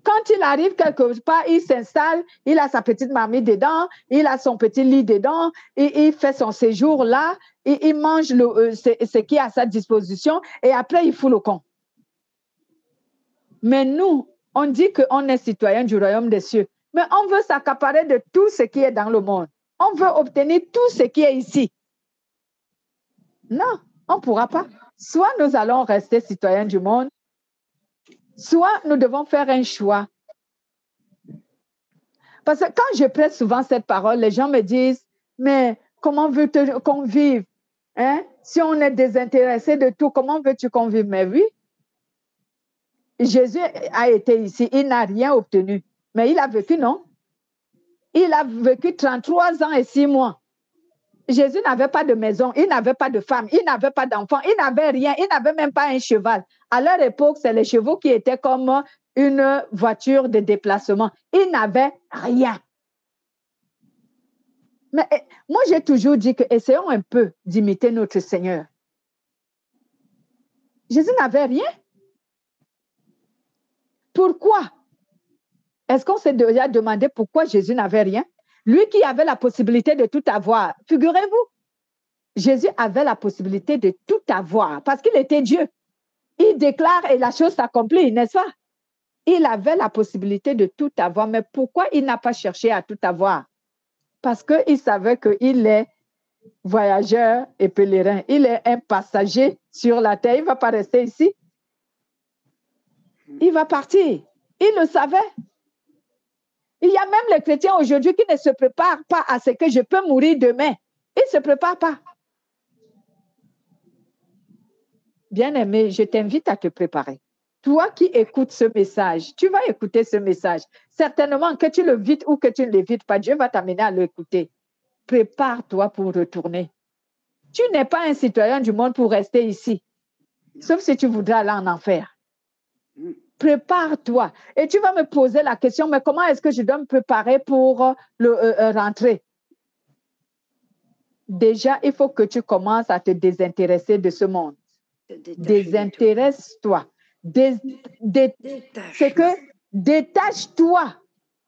Quand il arrive quelque part, il s'installe, il a sa petite marmite dedans, il a son petit lit dedans, il fait son séjour là, il mange ce qui est à sa disposition et après il fout le camp. Mais nous, on dit qu'on est citoyen du royaume des cieux, mais on veut s'accaparer de tout ce qui est dans le monde. On veut obtenir tout ce qui est ici. Non, on ne pourra pas. Soit nous allons rester citoyens du monde, soit nous devons faire un choix. Parce que quand je prête souvent cette parole, les gens me disent, mais comment veux-tu qu'on vive? Hein? Si on est désintéressé de tout, comment veux-tu qu'on vive? Mais oui, Jésus a été ici, il n'a rien obtenu. Mais il a vécu, non? Il a vécu 33 ans et 6 mois. Jésus n'avait pas de maison, il n'avait pas de femme, il n'avait pas d'enfant, il n'avait rien, il n'avait même pas un cheval. À leur époque, c'est les chevaux qui étaient comme une voiture de déplacement. Il n'avait rien. Mais moi, j'ai toujours dit que essayons un peu d'imiter notre Seigneur. Jésus n'avait rien. Pourquoi? Est-ce qu'on s'est déjà demandé pourquoi Jésus n'avait rien? Lui qui avait la possibilité de tout avoir. Figurez-vous, Jésus avait la possibilité de tout avoir parce qu'il était Dieu. Il déclare et la chose s'accomplit, n'est-ce pas? Il avait la possibilité de tout avoir, mais pourquoi il n'a pas cherché à tout avoir? Parce qu'il savait qu'il est voyageur et pèlerin. Il est un passager sur la terre. Il ne va pas rester ici. Il va partir. Il le savait. Il y a même les chrétiens aujourd'hui qui ne se préparent pas à ce que je peux mourir demain. Ils ne se préparent pas. Bien-aimé, je t'invite à te préparer. Toi qui écoutes ce message, tu vas écouter ce message. Certainement que tu le vides ou que tu ne l'évites pas, Dieu va t'amener à l'écouter. Prépare-toi pour retourner. Tu n'es pas un citoyen du monde pour rester ici, sauf si tu voudras aller en enfer. Prépare-toi. Et tu vas me poser la question, mais comment est-ce que je dois me préparer pour rentrer? Déjà, il faut que tu commences à te désintéresser de ce monde. Désintéresse-toi. C'est que détache-toi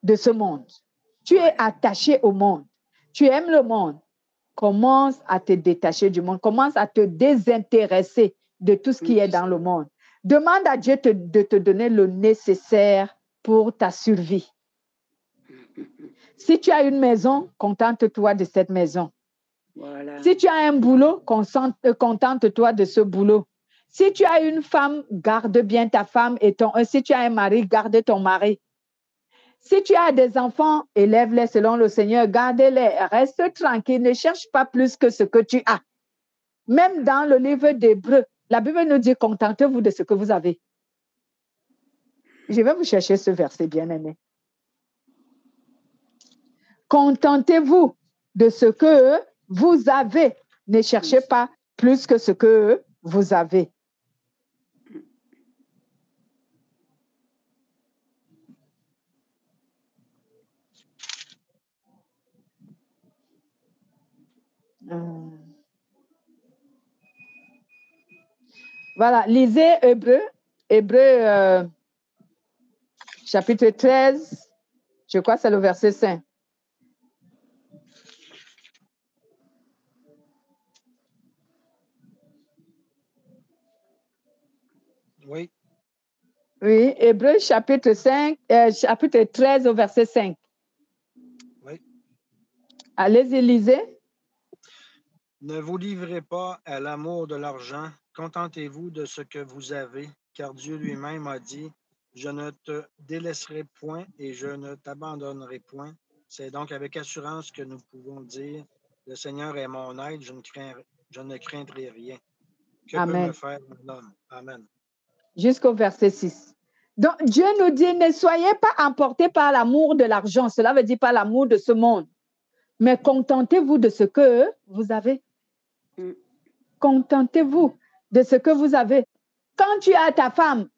de ce monde. Tu es attaché au monde. Tu aimes le monde. Commence à te détacher du monde. Commence à te désintéresser de tout ce qui est dans le monde. Demande à Dieu de te donner le nécessaire pour ta survie. Si tu as une maison, contente-toi de cette maison. Voilà. Si tu as un boulot, contente-toi de ce boulot. Si tu as une femme, garde bien ta femme et si tu as un mari, garde ton mari. Si tu as des enfants, élève-les selon le Seigneur, garde-les, reste tranquille, ne cherche pas plus que ce que tu as. Même dans le livre d'Hébreux, la Bible nous dit, contentez-vous de ce que vous avez. Je vais vous chercher ce verset, bien-aimé. Contentez-vous de ce que vous avez. Ne cherchez pas plus que ce que vous avez. Voilà, lisez Hébreux chapitre 13, je crois que c'est le verset 5. Oui. Oui, Hébreux chapitre 13 au verset 5. Oui. Allez-y, lisez. Ne vous livrez pas à l'amour de l'argent, contentez-vous de ce que vous avez, car Dieu lui-même a dit, je ne te délaisserai point et je ne t'abandonnerai point. C'est donc avec assurance que nous pouvons dire, le Seigneur est mon aide, je ne craindrai rien. Que peut me Amen. faire un homme? Amen. Jusqu'au verset 6. Donc, Dieu nous dit, ne soyez pas emportés par l'amour de l'argent. Cela veut dire par l'amour de ce monde. Mais contentez-vous de ce que vous avez. Contentez-vous de ce que vous avez. Quand tu as ta femme,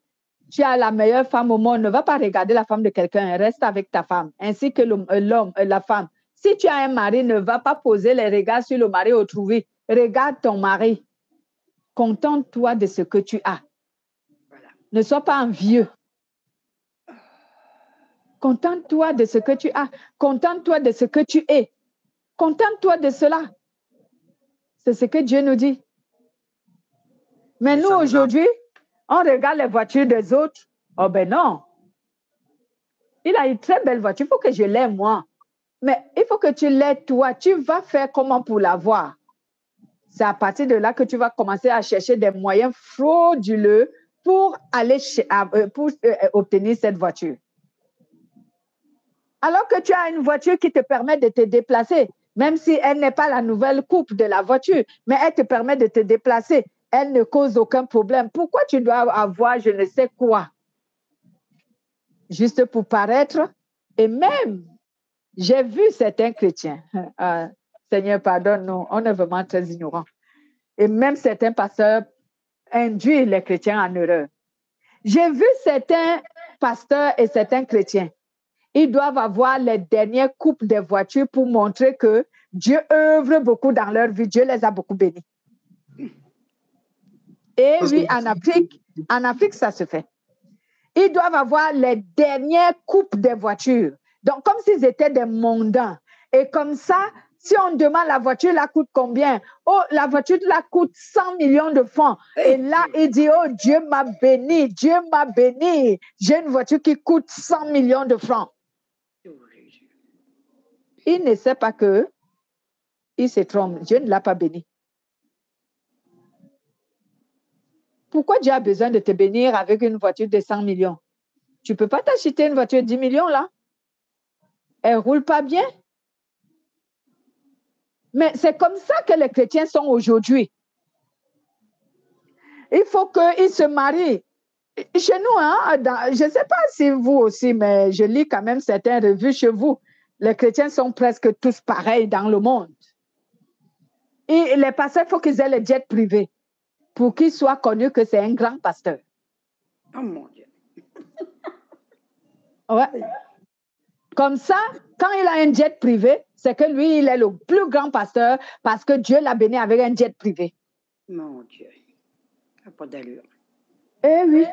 tu as la meilleure femme au monde, ne va pas regarder la femme de quelqu'un, reste avec ta femme, ainsi que l'homme, la femme. Si tu as un mari, ne va pas poser les regards sur le mari autrui. Regarde ton mari. Contente-toi de ce que tu as. Ne sois pas envieux. Contente-toi de ce que tu as. Contente-toi de ce que tu es. Contente-toi de cela. C'est ce que Dieu nous dit. Mais nous, aujourd'hui, on regarde les voitures des autres. Oh ben non. Il a une très belle voiture. Il faut que je l'aie, moi. Mais il faut que tu l'aies, toi. Tu vas faire comment pour l'avoir? C'est à partir de là que tu vas commencer à chercher des moyens frauduleux pour aller obtenir cette voiture. Alors que tu as une voiture qui te permet de te déplacer, même si elle n'est pas la nouvelle coupe de la voiture, mais elle te permet de te déplacer. Elle ne cause aucun problème. Pourquoi tu dois avoir je ne sais quoi? Juste pour paraître. Et même, j'ai vu certains chrétiens, Seigneur, pardonne-nous, on est vraiment très ignorants. Et même certains pasteurs induisent les chrétiens en erreur. J'ai vu certains pasteurs et certains chrétiens. Ils doivent avoir les dernières coupes des voitures pour montrer que Dieu œuvre beaucoup dans leur vie. Dieu les a beaucoup bénis. Et oui, en Afrique, ça se fait. Ils doivent avoir les dernières coupes des voitures. Donc, comme s'ils étaient des mondains. Et comme ça, si on demande la voiture, la coûte combien? Oh, la voiture la coûte 100 millions de francs. Et là, il dit, oh, Dieu m'a béni, Dieu m'a béni. J'ai une voiture qui coûte 100 millions de francs. Il ne sait pas que il se trompe. Dieu ne l'a pas béni. Pourquoi Dieu a besoin de te bénir avec une voiture de 100 millions? Tu ne peux pas t'acheter une voiture de 10 millions là? Elle ne roule pas bien. Mais c'est comme ça que les chrétiens sont aujourd'hui. Il faut qu'ils se marient. Chez nous, hein, je ne sais pas si vous aussi, mais je lis quand même certaines revues chez vous. Les chrétiens sont presque tous pareils dans le monde. Et les pasteurs, il faut qu'ils aient les jets privés pour qu'ils soient connus que c'est un grand pasteur. Oh mon Dieu. Ouais. Comme ça, quand il a un jet privé, c'est que lui, il est le plus grand pasteur parce que Dieu l'a béni avec un jet privé. Mon Dieu. Ça n'a pas d'allure. Eh oui.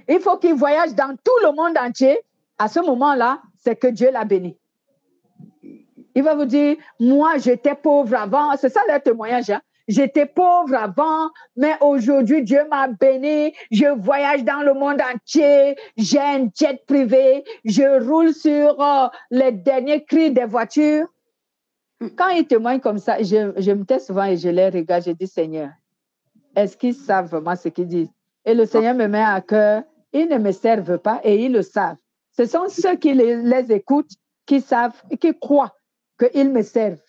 Il faut qu'il voyage dans tout le monde entier. À ce moment-là, c'est que Dieu l'a béni. Il va vous dire, moi, j'étais pauvre avant. C'est ça leur témoignage. Hein? J'étais pauvre avant, mais aujourd'hui, Dieu m'a béni. Je voyage dans le monde entier. J'ai un jet privé. Je roule sur les derniers cris des voitures. Quand ils témoignent comme ça, je me tais souvent et je les regarde. Je dis, Seigneur, est-ce qu'ils savent vraiment ce qu'ils disent? Et le Seigneur me met à cœur. Ils ne me servent pas et ils le savent. Ce sont ceux qui les écoutent, qui savent et qui croient qu'ils me servent.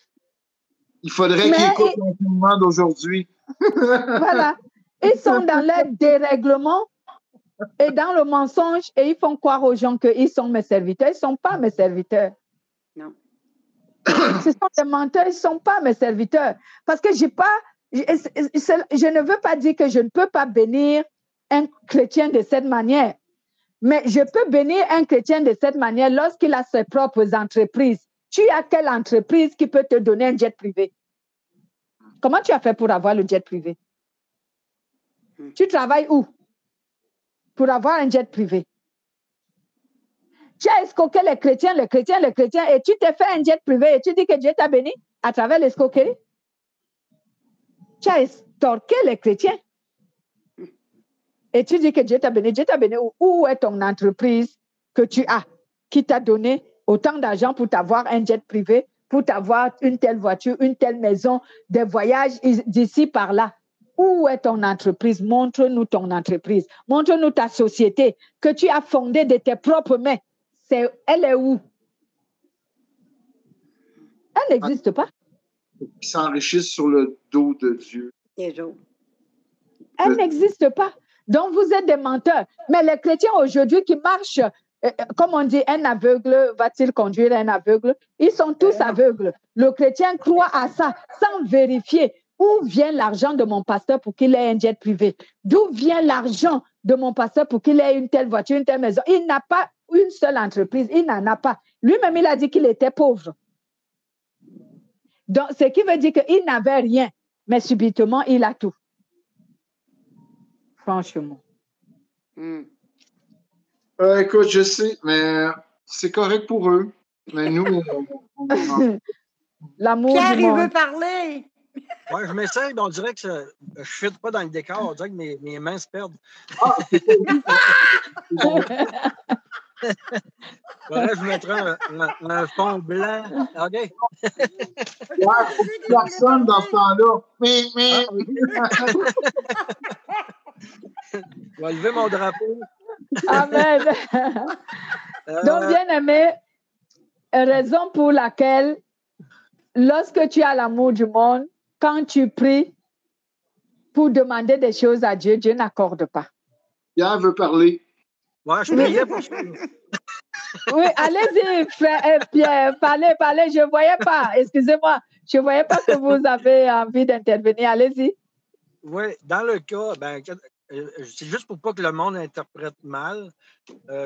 Il faudrait qu'ils écoutent l'enseignement d'aujourd'hui. Voilà. Ils sont dans leur dérèglement et dans le mensonge et ils font croire aux gens qu'ils sont mes serviteurs. Ils ne sont pas mes serviteurs. Non. Ce sont des menteurs, ils ne sont pas mes serviteurs. Parce que je ne veux pas dire que je ne peux pas bénir un chrétien de cette manière. Mais je peux bénir un chrétien de cette manière lorsqu'il a ses propres entreprises. Tu as quelle entreprise qui peut te donner un jet privé? Comment tu as fait pour avoir le jet privé? Tu travailles où? Pour avoir un jet privé. Tu as escroqué les chrétiens, et tu t'es fait un jet privé et tu dis que Dieu t'a béni à travers l'escroquerie? Tu as estorqué les chrétiens. Et tu dis que Dieu t'a béni. Dieu t'a béni. Où est ton entreprise que tu as, qui t'a donné autant d'argent pour t'avoir un jet privé pour t'avoir une telle voiture, une telle maison, des voyages d'ici par là. Où est ton entreprise? Montre-nous ton entreprise. Montre-nous ta société que tu as fondée de tes propres mains. Elle est où? Elle n'existe pas. Ils s'enrichissent sur le dos de Dieu. Elle n'existe pas. Donc, vous êtes des menteurs. Mais les chrétiens aujourd'hui qui marchent, comme on dit, un aveugle va-t-il conduire un aveugle? Ils sont tous aveugles. Le chrétien croit à ça sans vérifier. Où vient l'argent de mon pasteur pour qu'il ait un jet privé? D'où vient l'argent de mon pasteur pour qu'il ait une telle voiture, une telle maison? Il n'a pas une seule entreprise. Il n'en a pas. Lui-même, il a dit qu'il était pauvre. Donc, ce qui veut dire qu'il n'avait rien. Mais subitement, il a tout. Franchement. Écoute, je sais, mais c'est correct pour eux. Mais nous, l'amour Pierre, du il monde. veut parler. Ouais, je m'essaye, mais on dirait que je ne fit pas dans le décor. On dirait que mes mains se perdent. Faudrait que je mettrais un fond blanc. OK. personne dans ce temps-là. Je vais lever mon drapeau. Amen. Donc, bien aimé, raison pour laquelle, lorsque tu as l'amour du monde, quand tu pries pour demander des choses à Dieu, Dieu n'accorde pas. Pierre veut parler. Ouais, je priais pour ça. Oui, allez-y, frère Pierre, parlez, je ne voyais pas. Excusez-moi, je ne voyais pas que vous avez envie d'intervenir. Allez-y. Oui, dans le cas, c'est juste pour pas que le monde interprète mal.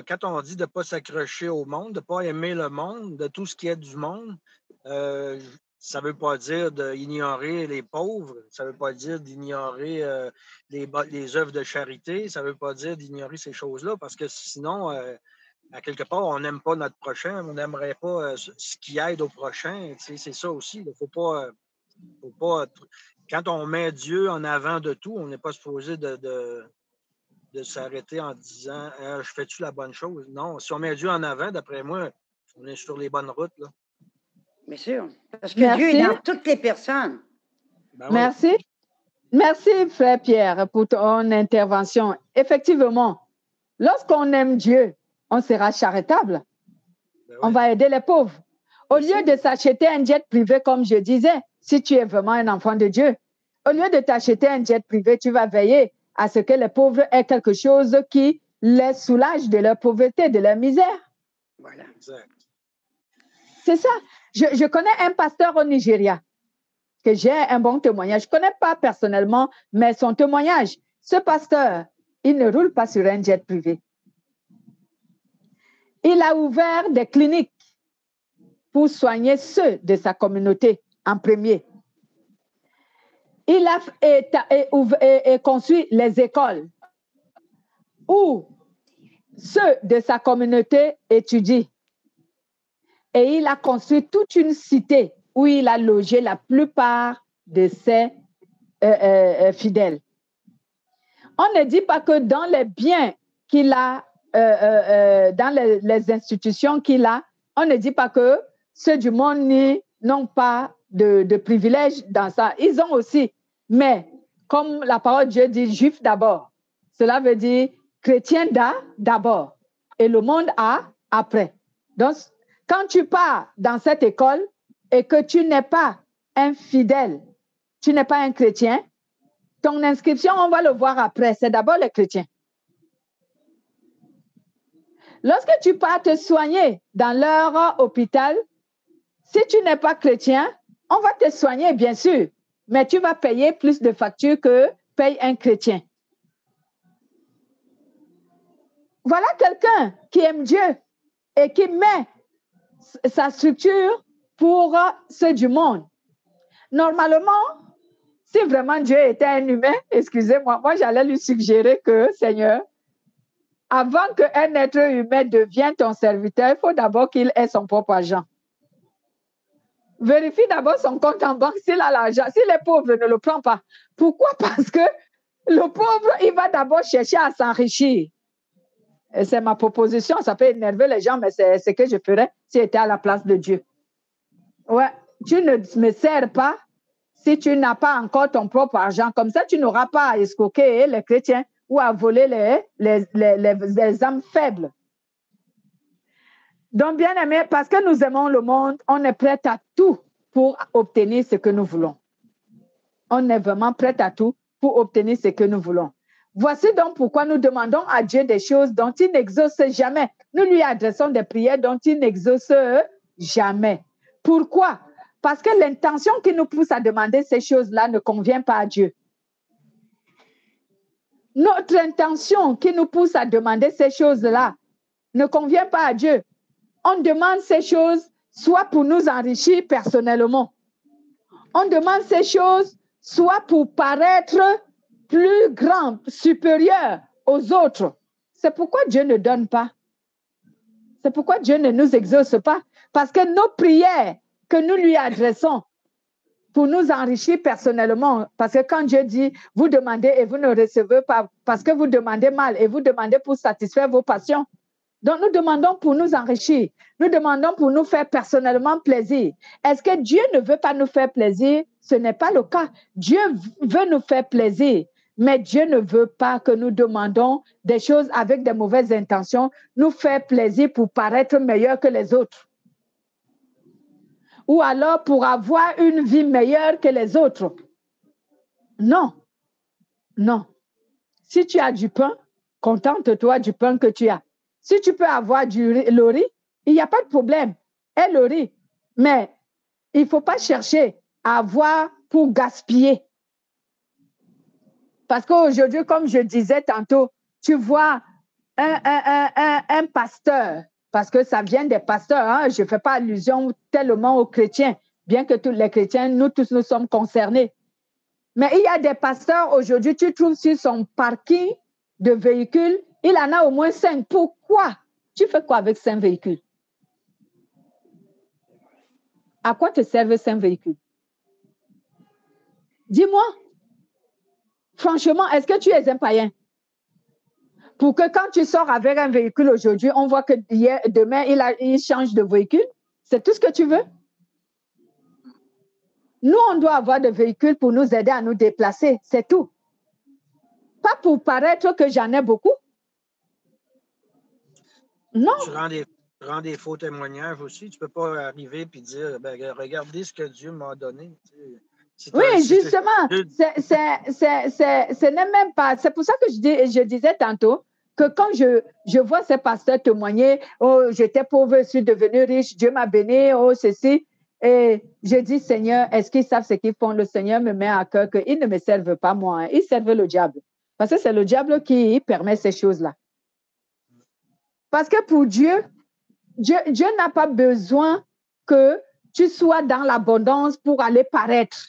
Quand on dit de ne pas s'accrocher au monde, de ne pas aimer le monde, de tout ce qui est du monde, ça ne veut pas dire d'ignorer les pauvres, ça ne veut pas dire d'ignorer les œuvres de charité, ça ne veut pas dire d'ignorer ces choses-là, parce que sinon, à quelque part, on n'aime pas notre prochain, on n'aimerait pas ce qui aide au prochain. Tu sais, c'est ça aussi. Il ne faut pas quand on met Dieu en avant de tout, on n'est pas supposé de s'arrêter en disant je fais-tu la bonne chose? Non, si on met Dieu en avant, d'après moi, on est sur les bonnes routes. Là. Bien sûr. Parce que Merci. Dieu est dans toutes les personnes. Ben Merci. oui. Merci, frère Pierre, pour ton intervention. Effectivement, lorsqu'on aime Dieu, on sera charitable. Ben oui. On va aider les pauvres. Au lieu de s'acheter un jet privé, comme je disais, si tu es vraiment un enfant de Dieu, au lieu de t'acheter un jet privé, tu vas veiller à ce que les pauvres aient quelque chose qui les soulage de leur pauvreté, de leur misère. Voilà. Exact. C'est ça. Je connais un pasteur au Nigeria que j'ai un bon témoignage. Je ne connais pas personnellement, mais son témoignage, ce pasteur, il ne roule pas sur un jet privé. Il a ouvert des cliniques pour soigner ceux de sa communauté en premier. Il a construit les écoles où ceux de sa communauté étudient. Et il a construit toute une cité où il a logé la plupart de ses fidèles. On ne dit pas que dans les biens qu'il a, dans les institutions qu'il a, on ne dit pas que ceux du monde n'ont pas de privilèges dans ça. Ils ont aussi. Mais comme la parole de Dieu dit, juif d'abord. Cela veut dire chrétien d'abord. Et le monde après. Donc, quand tu pars dans cette école et que tu n'es pas un fidèle, tu n'es pas un chrétien, ton inscription, on va le voir après, c'est d'abord les chrétiens. Lorsque tu pars te soigner dans leur hôpital, si tu n'es pas chrétien, on va te soigner, bien sûr, mais tu vas payer plus de factures que paye un chrétien. Voilà quelqu'un qui aime Dieu et qui met sa structure pour ceux du monde. Normalement, si vraiment Dieu était un humain, excusez-moi, moi j'allais lui suggérer que, Seigneur, avant qu'un être humain devienne ton serviteur, il faut d'abord qu'il ait son propre argent. Vérifie d'abord son compte en banque s'il a l'argent. Si les pauvres ne le prennent pas. Pourquoi? Parce que le pauvre, il va d'abord chercher à s'enrichir. Et c'est ma proposition, ça peut énerver les gens, mais c'est ce que je ferais si j'étais à la place de Dieu. Ouais, tu ne me sers pas si tu n'as pas encore ton propre argent. Comme ça, tu n'auras pas à escroquer les chrétiens ou à voler les âmes faibles. Donc, bien aimé, parce que nous aimons le monde, on est prêt à tout pour obtenir ce que nous voulons. On est vraiment prêt à tout pour obtenir ce que nous voulons. Voici donc pourquoi nous demandons à Dieu des choses dont il n'exauce jamais. Nous lui adressons des prières dont il n'exauce jamais. Pourquoi? Parce que l'intention qui nous pousse à demander ces choses-là ne convient pas à Dieu. Notre intention qui nous pousse à demander ces choses-là ne convient pas à Dieu. On demande ces choses soit pour nous enrichir personnellement. On demande ces choses soit pour paraître plus grand, supérieur aux autres. C'est pourquoi Dieu ne donne pas. C'est pourquoi Dieu ne nous exauce pas. Parce que nos prières que nous lui adressons pour nous enrichir personnellement, parce que quand Dieu dit, vous demandez et vous ne recevez pas, parce que vous demandez mal et vous demandez pour satisfaire vos passions. Donc, nous demandons pour nous enrichir. Nous demandons pour nous faire personnellement plaisir. Est-ce que Dieu ne veut pas nous faire plaisir? Ce n'est pas le cas. Dieu veut nous faire plaisir, mais Dieu ne veut pas que nous demandons des choses avec de mauvaises intentions, nous faire plaisir pour paraître meilleur que les autres. Ou alors pour avoir une vie meilleure que les autres. Non. Non. Si tu as du pain, contente-toi du pain que tu as. Si tu peux avoir le riz, il n'y a pas de problème. Et le riz. Mais il ne faut pas chercher à avoir pour gaspiller. Parce qu'aujourd'hui, comme je disais tantôt, tu vois un pasteur, parce que ça vient des pasteurs, hein, je ne fais pas allusion tellement aux chrétiens, bien que tous les chrétiens, nous tous, nous sommes concernés. Mais il y a des pasteurs, aujourd'hui, tu trouves sur son parking de véhicules, il en a au moins 5. Pourquoi? Tu fais quoi avec 5 véhicules? À quoi te servent 5 véhicules? Dis-moi. Franchement, est-ce que tu es un païen? Pour que quand tu sors avec un véhicule aujourd'hui, on voit que demain, il change de véhicule? C'est tout ce que tu veux? Nous, on doit avoir des véhicules pour nous aider à nous déplacer. C'est tout. Pas pour paraître que j'en ai beaucoup. Non. Tu rends des faux témoignages aussi. Tu ne peux pas arriver et dire, ben, regardez ce que Dieu m'a donné. Oui, justement, ce n'est même pas. C'est pour ça que je disais tantôt que quand je vois ces pasteurs témoigner, oh, j'étais pauvre, je suis devenu riche, Dieu m'a béni, oh, ceci. Et je dis, Seigneur, est-ce qu'ils savent ce qu'ils font? Le Seigneur me met à cœur qu'ils ne me servent pas moi, hein. Ils servent le diable. Parce que c'est le diable qui permet ces choses-là. Parce que pour Dieu n'a pas besoin que tu sois dans l'abondance pour aller paraître.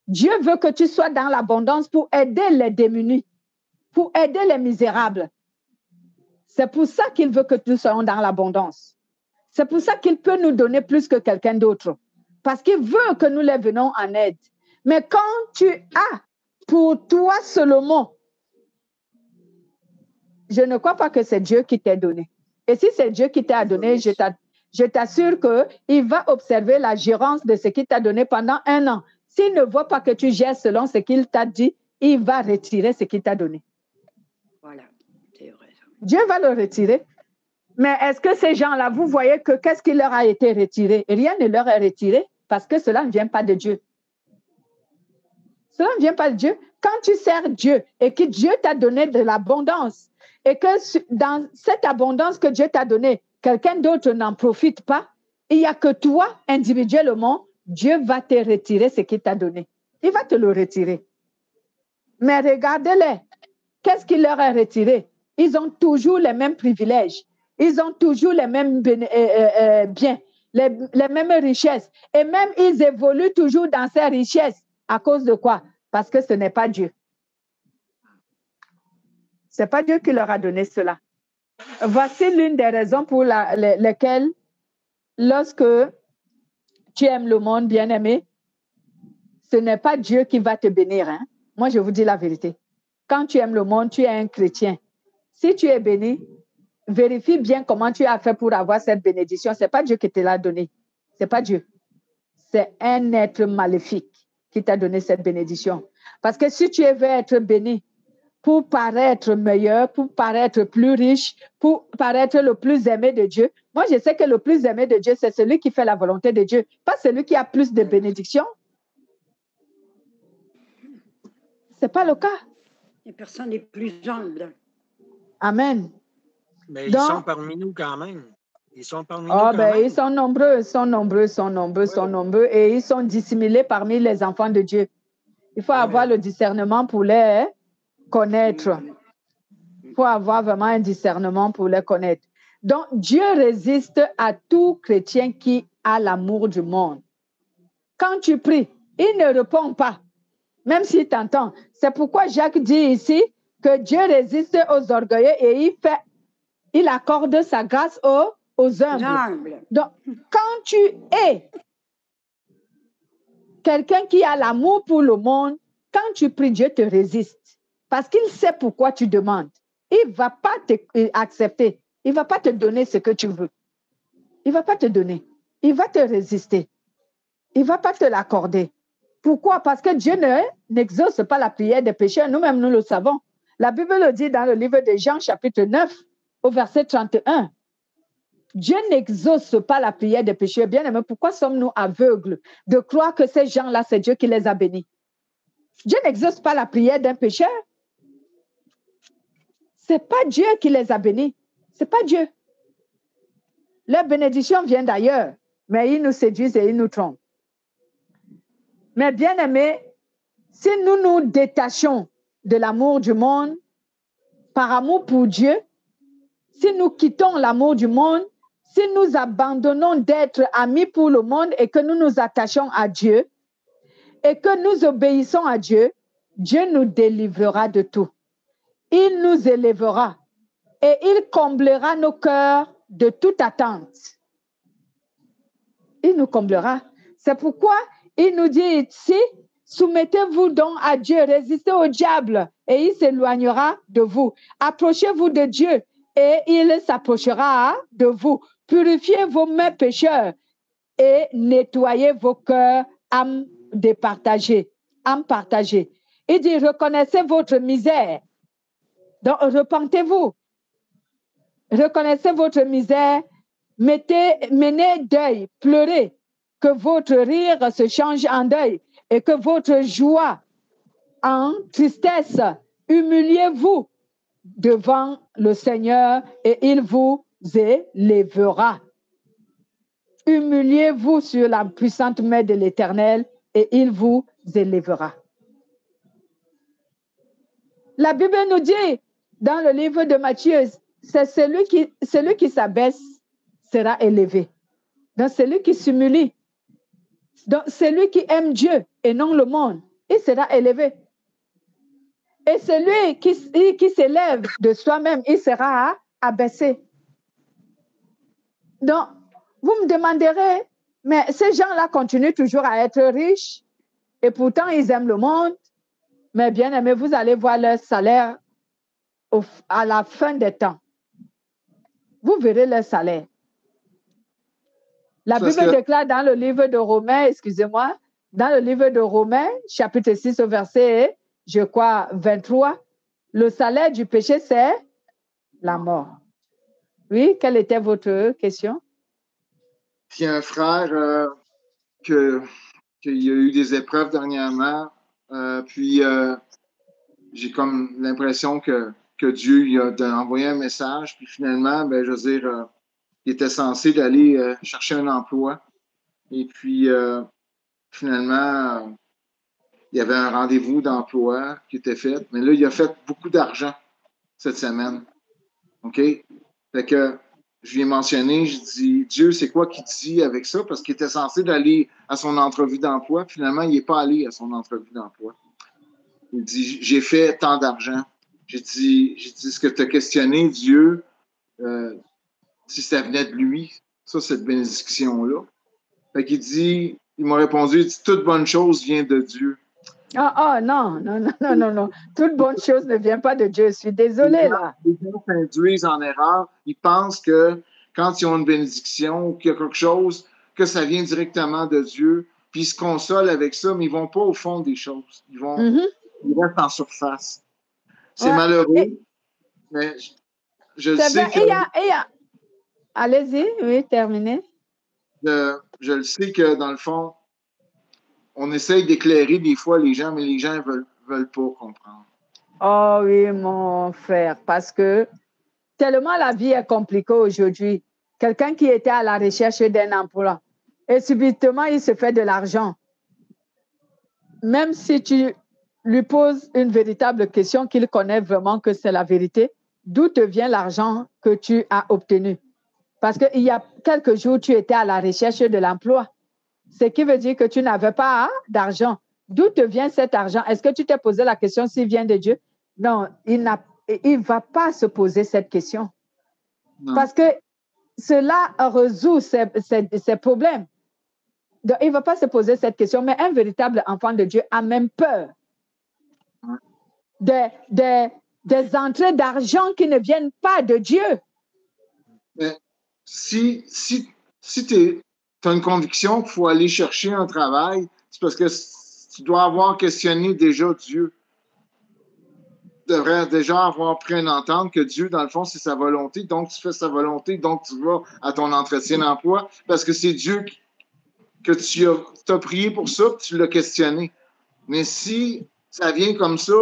Dieu veut que tu sois dans l'abondance pour aider les démunis, pour aider les misérables. C'est pour ça qu'il veut que nous soyons dans l'abondance. C'est pour ça qu'il peut nous donner plus que quelqu'un d'autre. Parce qu'il veut que nous les venons en aide. Mais quand tu as pour toi seulement, je ne crois pas que c'est Dieu qui t'a donné. Et si c'est Dieu qui t'a donné, je t'assure qu'il va observer la gérance de ce qu'il t'a donné pendant 1 an. S'il ne voit pas que tu gères selon ce qu'il t'a dit, il va retirer ce qu'il t'a donné. Voilà, c'est vrai. Dieu va le retirer. Mais est-ce que ces gens-là, vous voyez que qu'est-ce qui leur a été retiré? Rien ne leur est retiré parce que cela ne vient pas de Dieu. Cela ne vient pas de Dieu. Quand tu sers Dieu et que Dieu t'a donné de l'abondance et que dans cette abondance que Dieu t'a donnée, quelqu'un d'autre n'en profite pas, il n'y a que toi, individuellement, Dieu va te retirer ce qu'il t'a donné. Il va te le retirer. Mais regardez-les. Qu'est-ce qu'il leur a retiré? Ils ont toujours les mêmes privilèges. Ils ont toujours les mêmes biens, les mêmes richesses. Et même, ils évoluent toujours dans ces richesses. À cause de quoi? Parce que ce n'est pas Dieu. Ce n'est pas Dieu qui leur a donné cela. Voici l'une des raisons pour lesquelles, lorsque tu aimes le monde, bien-aimé, ce n'est pas Dieu qui va te bénir. Hein? Moi, je vous dis la vérité. Quand tu aimes le monde, tu es un chrétien. Si tu es béni, vérifie bien comment tu as fait pour avoir cette bénédiction. Ce n'est pas Dieu qui te l'a donné. C'est pas Dieu. C'est un être maléfique qui t'a donné cette bénédiction. Parce que si tu veux être béni pour paraître meilleur, pour paraître plus riche, pour paraître le plus aimé de Dieu, moi je sais que le plus aimé de Dieu, c'est celui qui fait la volonté de Dieu, pas celui qui a plus de bénédictions. Ce n'est pas le cas. Les personnes les plus humbles. Amen. Mais ils sont parmi nous quand même. Ils sont parmi nous Oh, quand ben, même. ils sont nombreux, sont nombreux et ils sont dissimulés parmi les enfants de Dieu. Il faut avoir le discernement pour les connaître. Il faut avoir vraiment un discernement pour les connaître. Donc, Dieu résiste à tout chrétien qui a l'amour du monde. Quand tu pries, il ne répond pas, même s'il t'entend. C'est pourquoi Jacques dit ici que Dieu résiste aux orgueilleux et il accorde sa grâce aux humbles. Donc, quand tu es quelqu'un qui a l'amour pour le monde, quand tu pries, Dieu te résiste. Parce qu'il sait pourquoi tu demandes. Il ne va pas t'accepter. Il ne va pas te donner ce que tu veux. Il ne va pas te donner. Il va te résister. Il ne va pas te l'accorder. Pourquoi? Parce que Dieu n'exauce pas la prière des pécheurs. Nous-mêmes, nous le savons. La Bible le dit dans le livre de Jean, chapitre 9, au verset 31. Dieu n'exauce pas la prière des pécheurs. Bien aimé, pourquoi sommes-nous aveugles de croire que ces gens-là, c'est Dieu qui les a bénis? Dieu n'exauce pas la prière d'un pécheur. Ce n'est pas Dieu qui les a bénis. Ce n'est pas Dieu. Leur bénédiction vient d'ailleurs, mais ils nous séduisent et ils nous trompent. Mais bien aimé, si nous nous détachons de l'amour du monde, par amour pour Dieu, si nous quittons l'amour du monde, si nous abandonnons d'être amis pour le monde et que nous nous attachons à Dieu et que nous obéissons à Dieu, Dieu nous délivrera de tout. Il nous élèvera et il comblera nos cœurs de toute attente. Il nous comblera. C'est pourquoi il nous dit ici, soumettez-vous donc à Dieu, résistez au diable et il s'éloignera de vous. Approchez-vous de Dieu et il s'approchera de vous. Purifiez vos mains pécheurs et nettoyez vos cœurs, âmes départagées, âmes partagées. Il dit, reconnaissez votre misère. Donc, repentez-vous. Reconnaissez votre misère. Menez deuil, pleurez. Que votre rire se change en deuil et que votre joie en tristesse. Humiliez-vous devant le Seigneur et il vous élèvera. Humiliez-vous sur la puissante main de l'Éternel et il vous élèvera. La Bible nous dit dans le livre de Matthieu, c'est celui qui s'abaisse sera élevé. Donc celui qui s'humilie, donc celui qui aime Dieu et non le monde, il sera élevé. Et celui qui s'élève de soi-même, il sera abaissé. Donc, vous me demanderez, mais ces gens-là continuent toujours à être riches et pourtant ils aiment le monde. Mais bien aimé, vous allez voir leur salaire à la fin des temps. Vous verrez leur salaire. La Bible déclare dans le livre de Romains, excusez-moi, dans le livre de Romains, chapitre 6 au verset, je crois, 23, le salaire du péché, c'est la mort. Oui, quelle était votre question? Il y a un frère qu'il y a eu des épreuves dernièrement, puis j'ai comme l'impression que Dieu il a envoyé un message, puis finalement, ben, je veux dire, il était censé d'aller chercher un emploi. Et puis, finalement, il y avait un rendez-vous d'emploi qui était fait. Mais là, il a fait beaucoup d'argent cette semaine. OK? Fait que je lui ai mentionné, je dis, Dieu, c'est quoi qu'il dit avec ça? Parce qu'il était censé d'aller à son entrevue d'emploi. Finalement, il n'est pas allé à son entrevue d'emploi. Il dit, j'ai fait tant d'argent. J'ai dit, est-ce que tu as questionné Dieu si ça venait de lui, ça, cette bénédiction-là? Fait qu'il dit, il m'a répondu, il dit, toute bonne chose vient de Dieu. Non. Toute bonne chose ne vient pas de Dieu. Je suis désolée, là. Les gens s'induisent en erreur. Ils pensent que quand ils ont une bénédiction ou qu'il y a quelque chose, que ça vient directement de Dieu, puis ils se consolent avec ça, mais ils ne vont pas au fond des choses. Ils restent en surface. C'est malheureux, mais je le sais que... Allez-y, oui, terminez. Je le sais que, dans le fond, on essaye d'éclairer des fois les gens, mais les gens ne veulent pas comprendre. Oh oui, mon frère, parce que tellement la vie est compliquée aujourd'hui. Quelqu'un qui était à la recherche d'un emploi et subitement, il se fait de l'argent. Même si tu lui poses une véritable question qu'il connaît vraiment que c'est la vérité, d'où te vient l'argent que tu as obtenu? Parce qu'il y a quelques jours, tu étais à la recherche de l'emploi. Ce qui veut dire que tu n'avais pas d'argent. D'où te vient cet argent? Est-ce que tu t'es posé la question s'il vient de Dieu? Non, il ne va pas se poser cette question. Non. Parce que cela résout ses problèmes. Donc, il ne va pas se poser cette question. Mais un véritable enfant de Dieu a même peur des entrées d'argent qui ne viennent pas de Dieu. Mais si tu as une conviction qu'il faut aller chercher un travail, c'est parce que tu dois avoir questionné déjà Dieu. Tu devrais déjà avoir pris une entente que Dieu, dans le fond, c'est sa volonté, donc tu fais sa volonté, donc tu vas à ton entretien d'emploi, parce que c'est Dieu que tu as prié pour ça, puis tu l'as questionné. Mais si ça vient comme ça,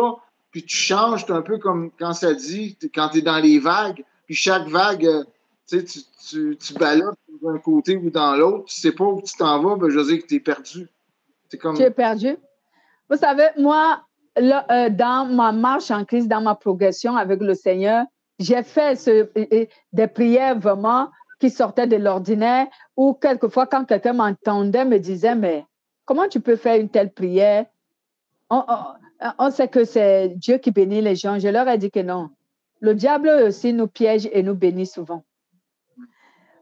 puis tu changes, c'est un peu comme quand ça dit, quand tu es dans les vagues, puis chaque vague, tu balottes d'un côté ou dans l'autre, tu ne sais pas où tu t'en vas, ben, je veux dire que tu es perdu. Tu es perdu. Vous savez, moi, dans ma marche en Christ, dans ma progression avec le Seigneur, j'ai fait des prières vraiment qui sortaient de l'ordinaire, ou quelquefois, quand quelqu'un m'entendait, me disait, mais comment tu peux faire une telle prière? On sait que c'est Dieu qui bénit les gens. Je leur ai dit que non. Le diable aussi nous piège et nous bénit souvent.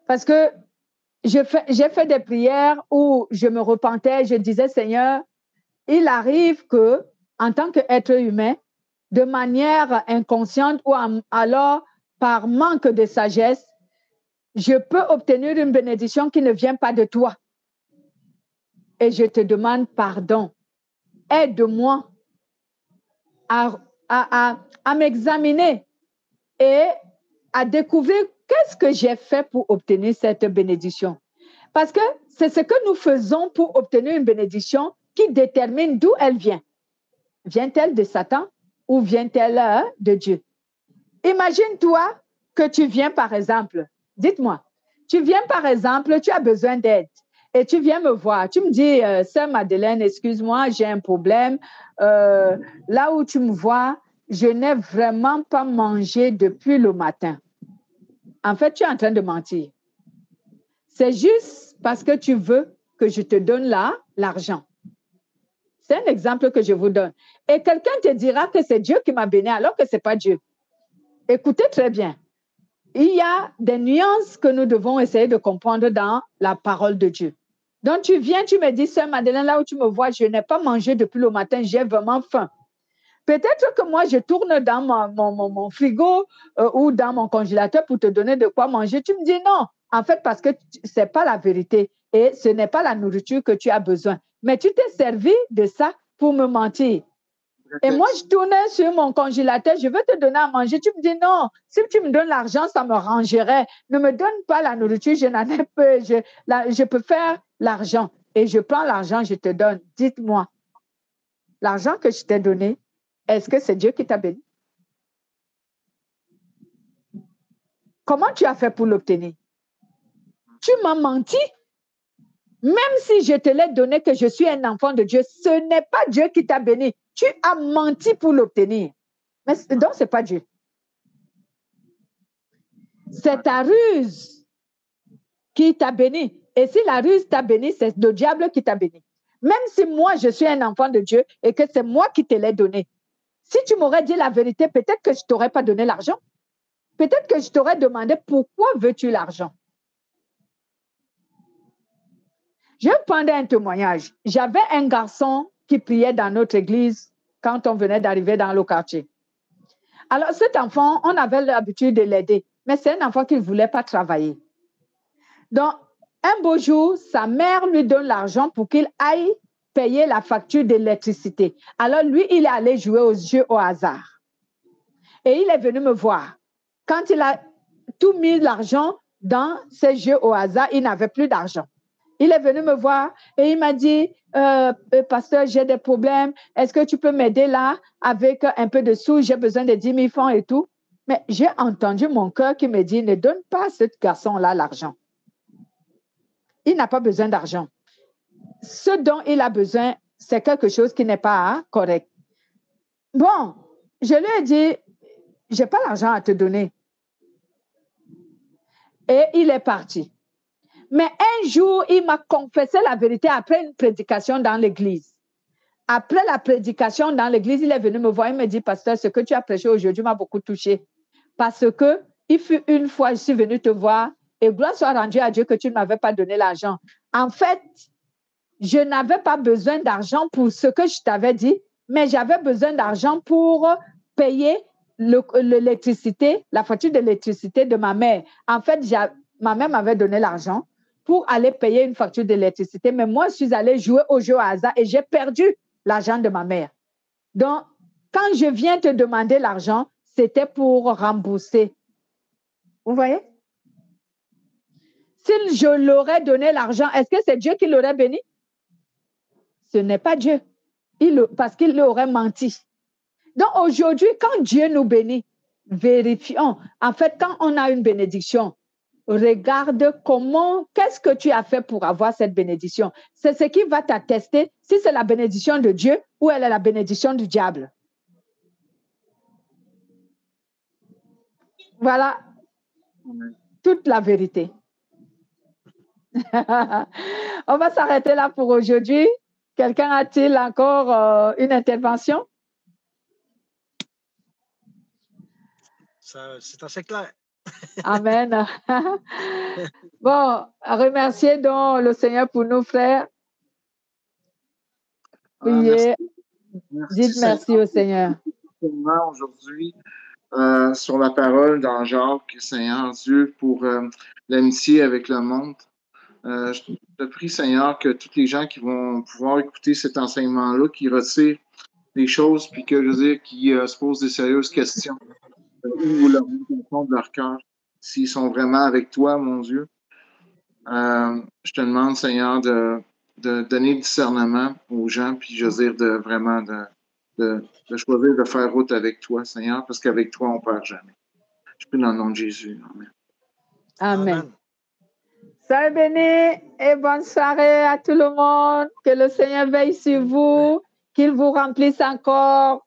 Parce que j'ai fait des prières où je me repentais, je disais, Seigneur, il arrive que, en tant qu'être humain, de manière inconsciente ou alors par manque de sagesse, je peux obtenir une bénédiction qui ne vient pas de toi. Et je te demande pardon. Aide-moi à m'examiner et à découvrir qu'est-ce que j'ai fait pour obtenir cette bénédiction. Parce que c'est ce que nous faisons pour obtenir une bénédiction qui détermine d'où elle vient. Vient-elle de Satan ou vient-elle de Dieu? Imagine-toi que tu viens, par exemple, dites-moi, tu viens, par exemple, tu as besoin d'aide et tu viens me voir. Tu me dis, Sœur Madeleine, excuse-moi, j'ai un problème. Là où tu me vois, je n'ai vraiment pas mangé depuis le matin. En fait, tu es en train de mentir. C'est juste parce que tu veux que je te donne l'argent. C'est un exemple que je vous donne. Et quelqu'un te dira que c'est Dieu qui m'a béni alors que ce n'est pas Dieu. Écoutez très bien. Il y a des nuances que nous devons essayer de comprendre dans la parole de Dieu. Donc, tu viens, tu me dis, Sœur Madeleine, là où tu me vois, je n'ai pas mangé depuis le matin, j'ai vraiment faim. Peut-être que moi, je tourne dans mon frigo ou dans mon congélateur pour te donner de quoi manger. Tu me dis non, en fait, parce que ce n'est pas la vérité et ce n'est pas la nourriture que tu as besoin. Mais tu t'es servi de ça pour me mentir. Et moi, je tournais sur mon congélateur, je veux te donner à manger. Tu me dis non, si tu me donnes l'argent, ça me rangerait. Ne me donne pas la nourriture, je n'en ai peu. Je peux faire l'argent. Et je prends l'argent, je te donne. Dites-moi, l'argent que je t'ai donné, est-ce que c'est Dieu qui t'a béni? Comment tu as fait pour l'obtenir? Tu m'as menti. Même si je te l'ai donné que je suis un enfant de Dieu, ce n'est pas Dieu qui t'a béni. Tu as menti pour l'obtenir. Mais donc, ce n'est pas Dieu. C'est ta ruse qui t'a béni. Et si la ruse t'a béni, c'est le diable qui t'a béni. Même si moi, je suis un enfant de Dieu et que c'est moi qui te l'ai donné. Si tu m'aurais dit la vérité, peut-être que je ne t'aurais pas donné l'argent. Peut-être que je t'aurais demandé pourquoi veux-tu l'argent. Je vais prendre un témoignage. J'avais un garçon qui priait dans notre église quand on venait d'arriver dans le quartier. Alors, cet enfant, on avait l'habitude de l'aider, mais c'est un enfant qui ne voulait pas travailler. Donc, Un beau jour, sa mère lui donne l'argent pour qu'il aille payer la facture d'électricité. Alors lui, il est allé jouer aux jeux au hasard. Et il est venu me voir. Quand il a tout mis l'argent dans ces jeux au hasard, il n'avait plus d'argent. Il est venu me voir et il m'a dit, pasteur, j'ai des problèmes. Est-ce que tu peux m'aider là avec un peu de sous? J'ai besoin de 10 000 francs et tout. Mais j'ai entendu mon cœur qui me dit, ne donne pas à ce garçon-là l'argent. Il n'a pas besoin d'argent. Ce dont il a besoin, c'est quelque chose qui n'est pas correct. Bon, je lui ai dit, je n'ai pas l'argent à te donner. Et il est parti. Mais un jour, il m'a confessé la vérité après une prédication dans l'église. Après la prédication dans l'église, il est venu me voir et me dit, pasteur, ce que tu as prêché aujourd'hui m'a beaucoup touché. Parce que il fut une fois, je suis venue te voir et gloire soit rendue à Dieu que tu ne m'avais pas donné l'argent. En fait, je n'avais pas besoin d'argent pour ce que je t'avais dit, mais j'avais besoin d'argent pour payer l'électricité, la facture d'électricité de ma mère. En fait, ma mère m'avait donné l'argent pour aller payer une facture d'électricité, mais moi, je suis allée jouer au jeu au hasard et j'ai perdu l'argent de ma mère. Donc, quand je viens te demander l'argent, c'était pour rembourser. Vous voyez? Si je l'aurais donné l'argent, est-ce que c'est Dieu qui l'aurait béni? Ce n'est pas Dieu, parce qu'il aurait menti. Donc aujourd'hui, quand Dieu nous bénit, vérifions. En fait, quand on a une bénédiction, regarde qu'est-ce que tu as fait pour avoir cette bénédiction. C'est ce qui va t'attester si c'est la bénédiction de Dieu ou elle est la bénédiction du diable. Voilà toute la vérité. On va s'arrêter là pour aujourd'hui. Quelqu'un a-t-il encore une intervention? C'est assez clair. Amen. Bon, remerciez donc le Seigneur pour nos frères. Priez. Dites merci au Seigneur. Aujourd'hui, sur la parole dans Jacques, Seigneur Dieu, pour l'amitié avec le monde. Je te prie, Seigneur, que tous les gens qui vont pouvoir écouter cet enseignement-là, qui retirent des choses, puis que, je veux dire, qui se posent des sérieuses questions, ou leur fond de leur cœur, s'ils sont vraiment avec toi, mon Dieu. Je te demande, Seigneur, de donner le discernement aux gens, puis je veux dire, de vraiment de choisir de faire route avec toi, Seigneur, parce qu'avec toi, on ne perd jamais. Je prie dans le nom de Jésus. Amen. Amen. Soyez bénis et bonne soirée à tout le monde. Que le Seigneur veille sur vous, qu'il vous remplisse encore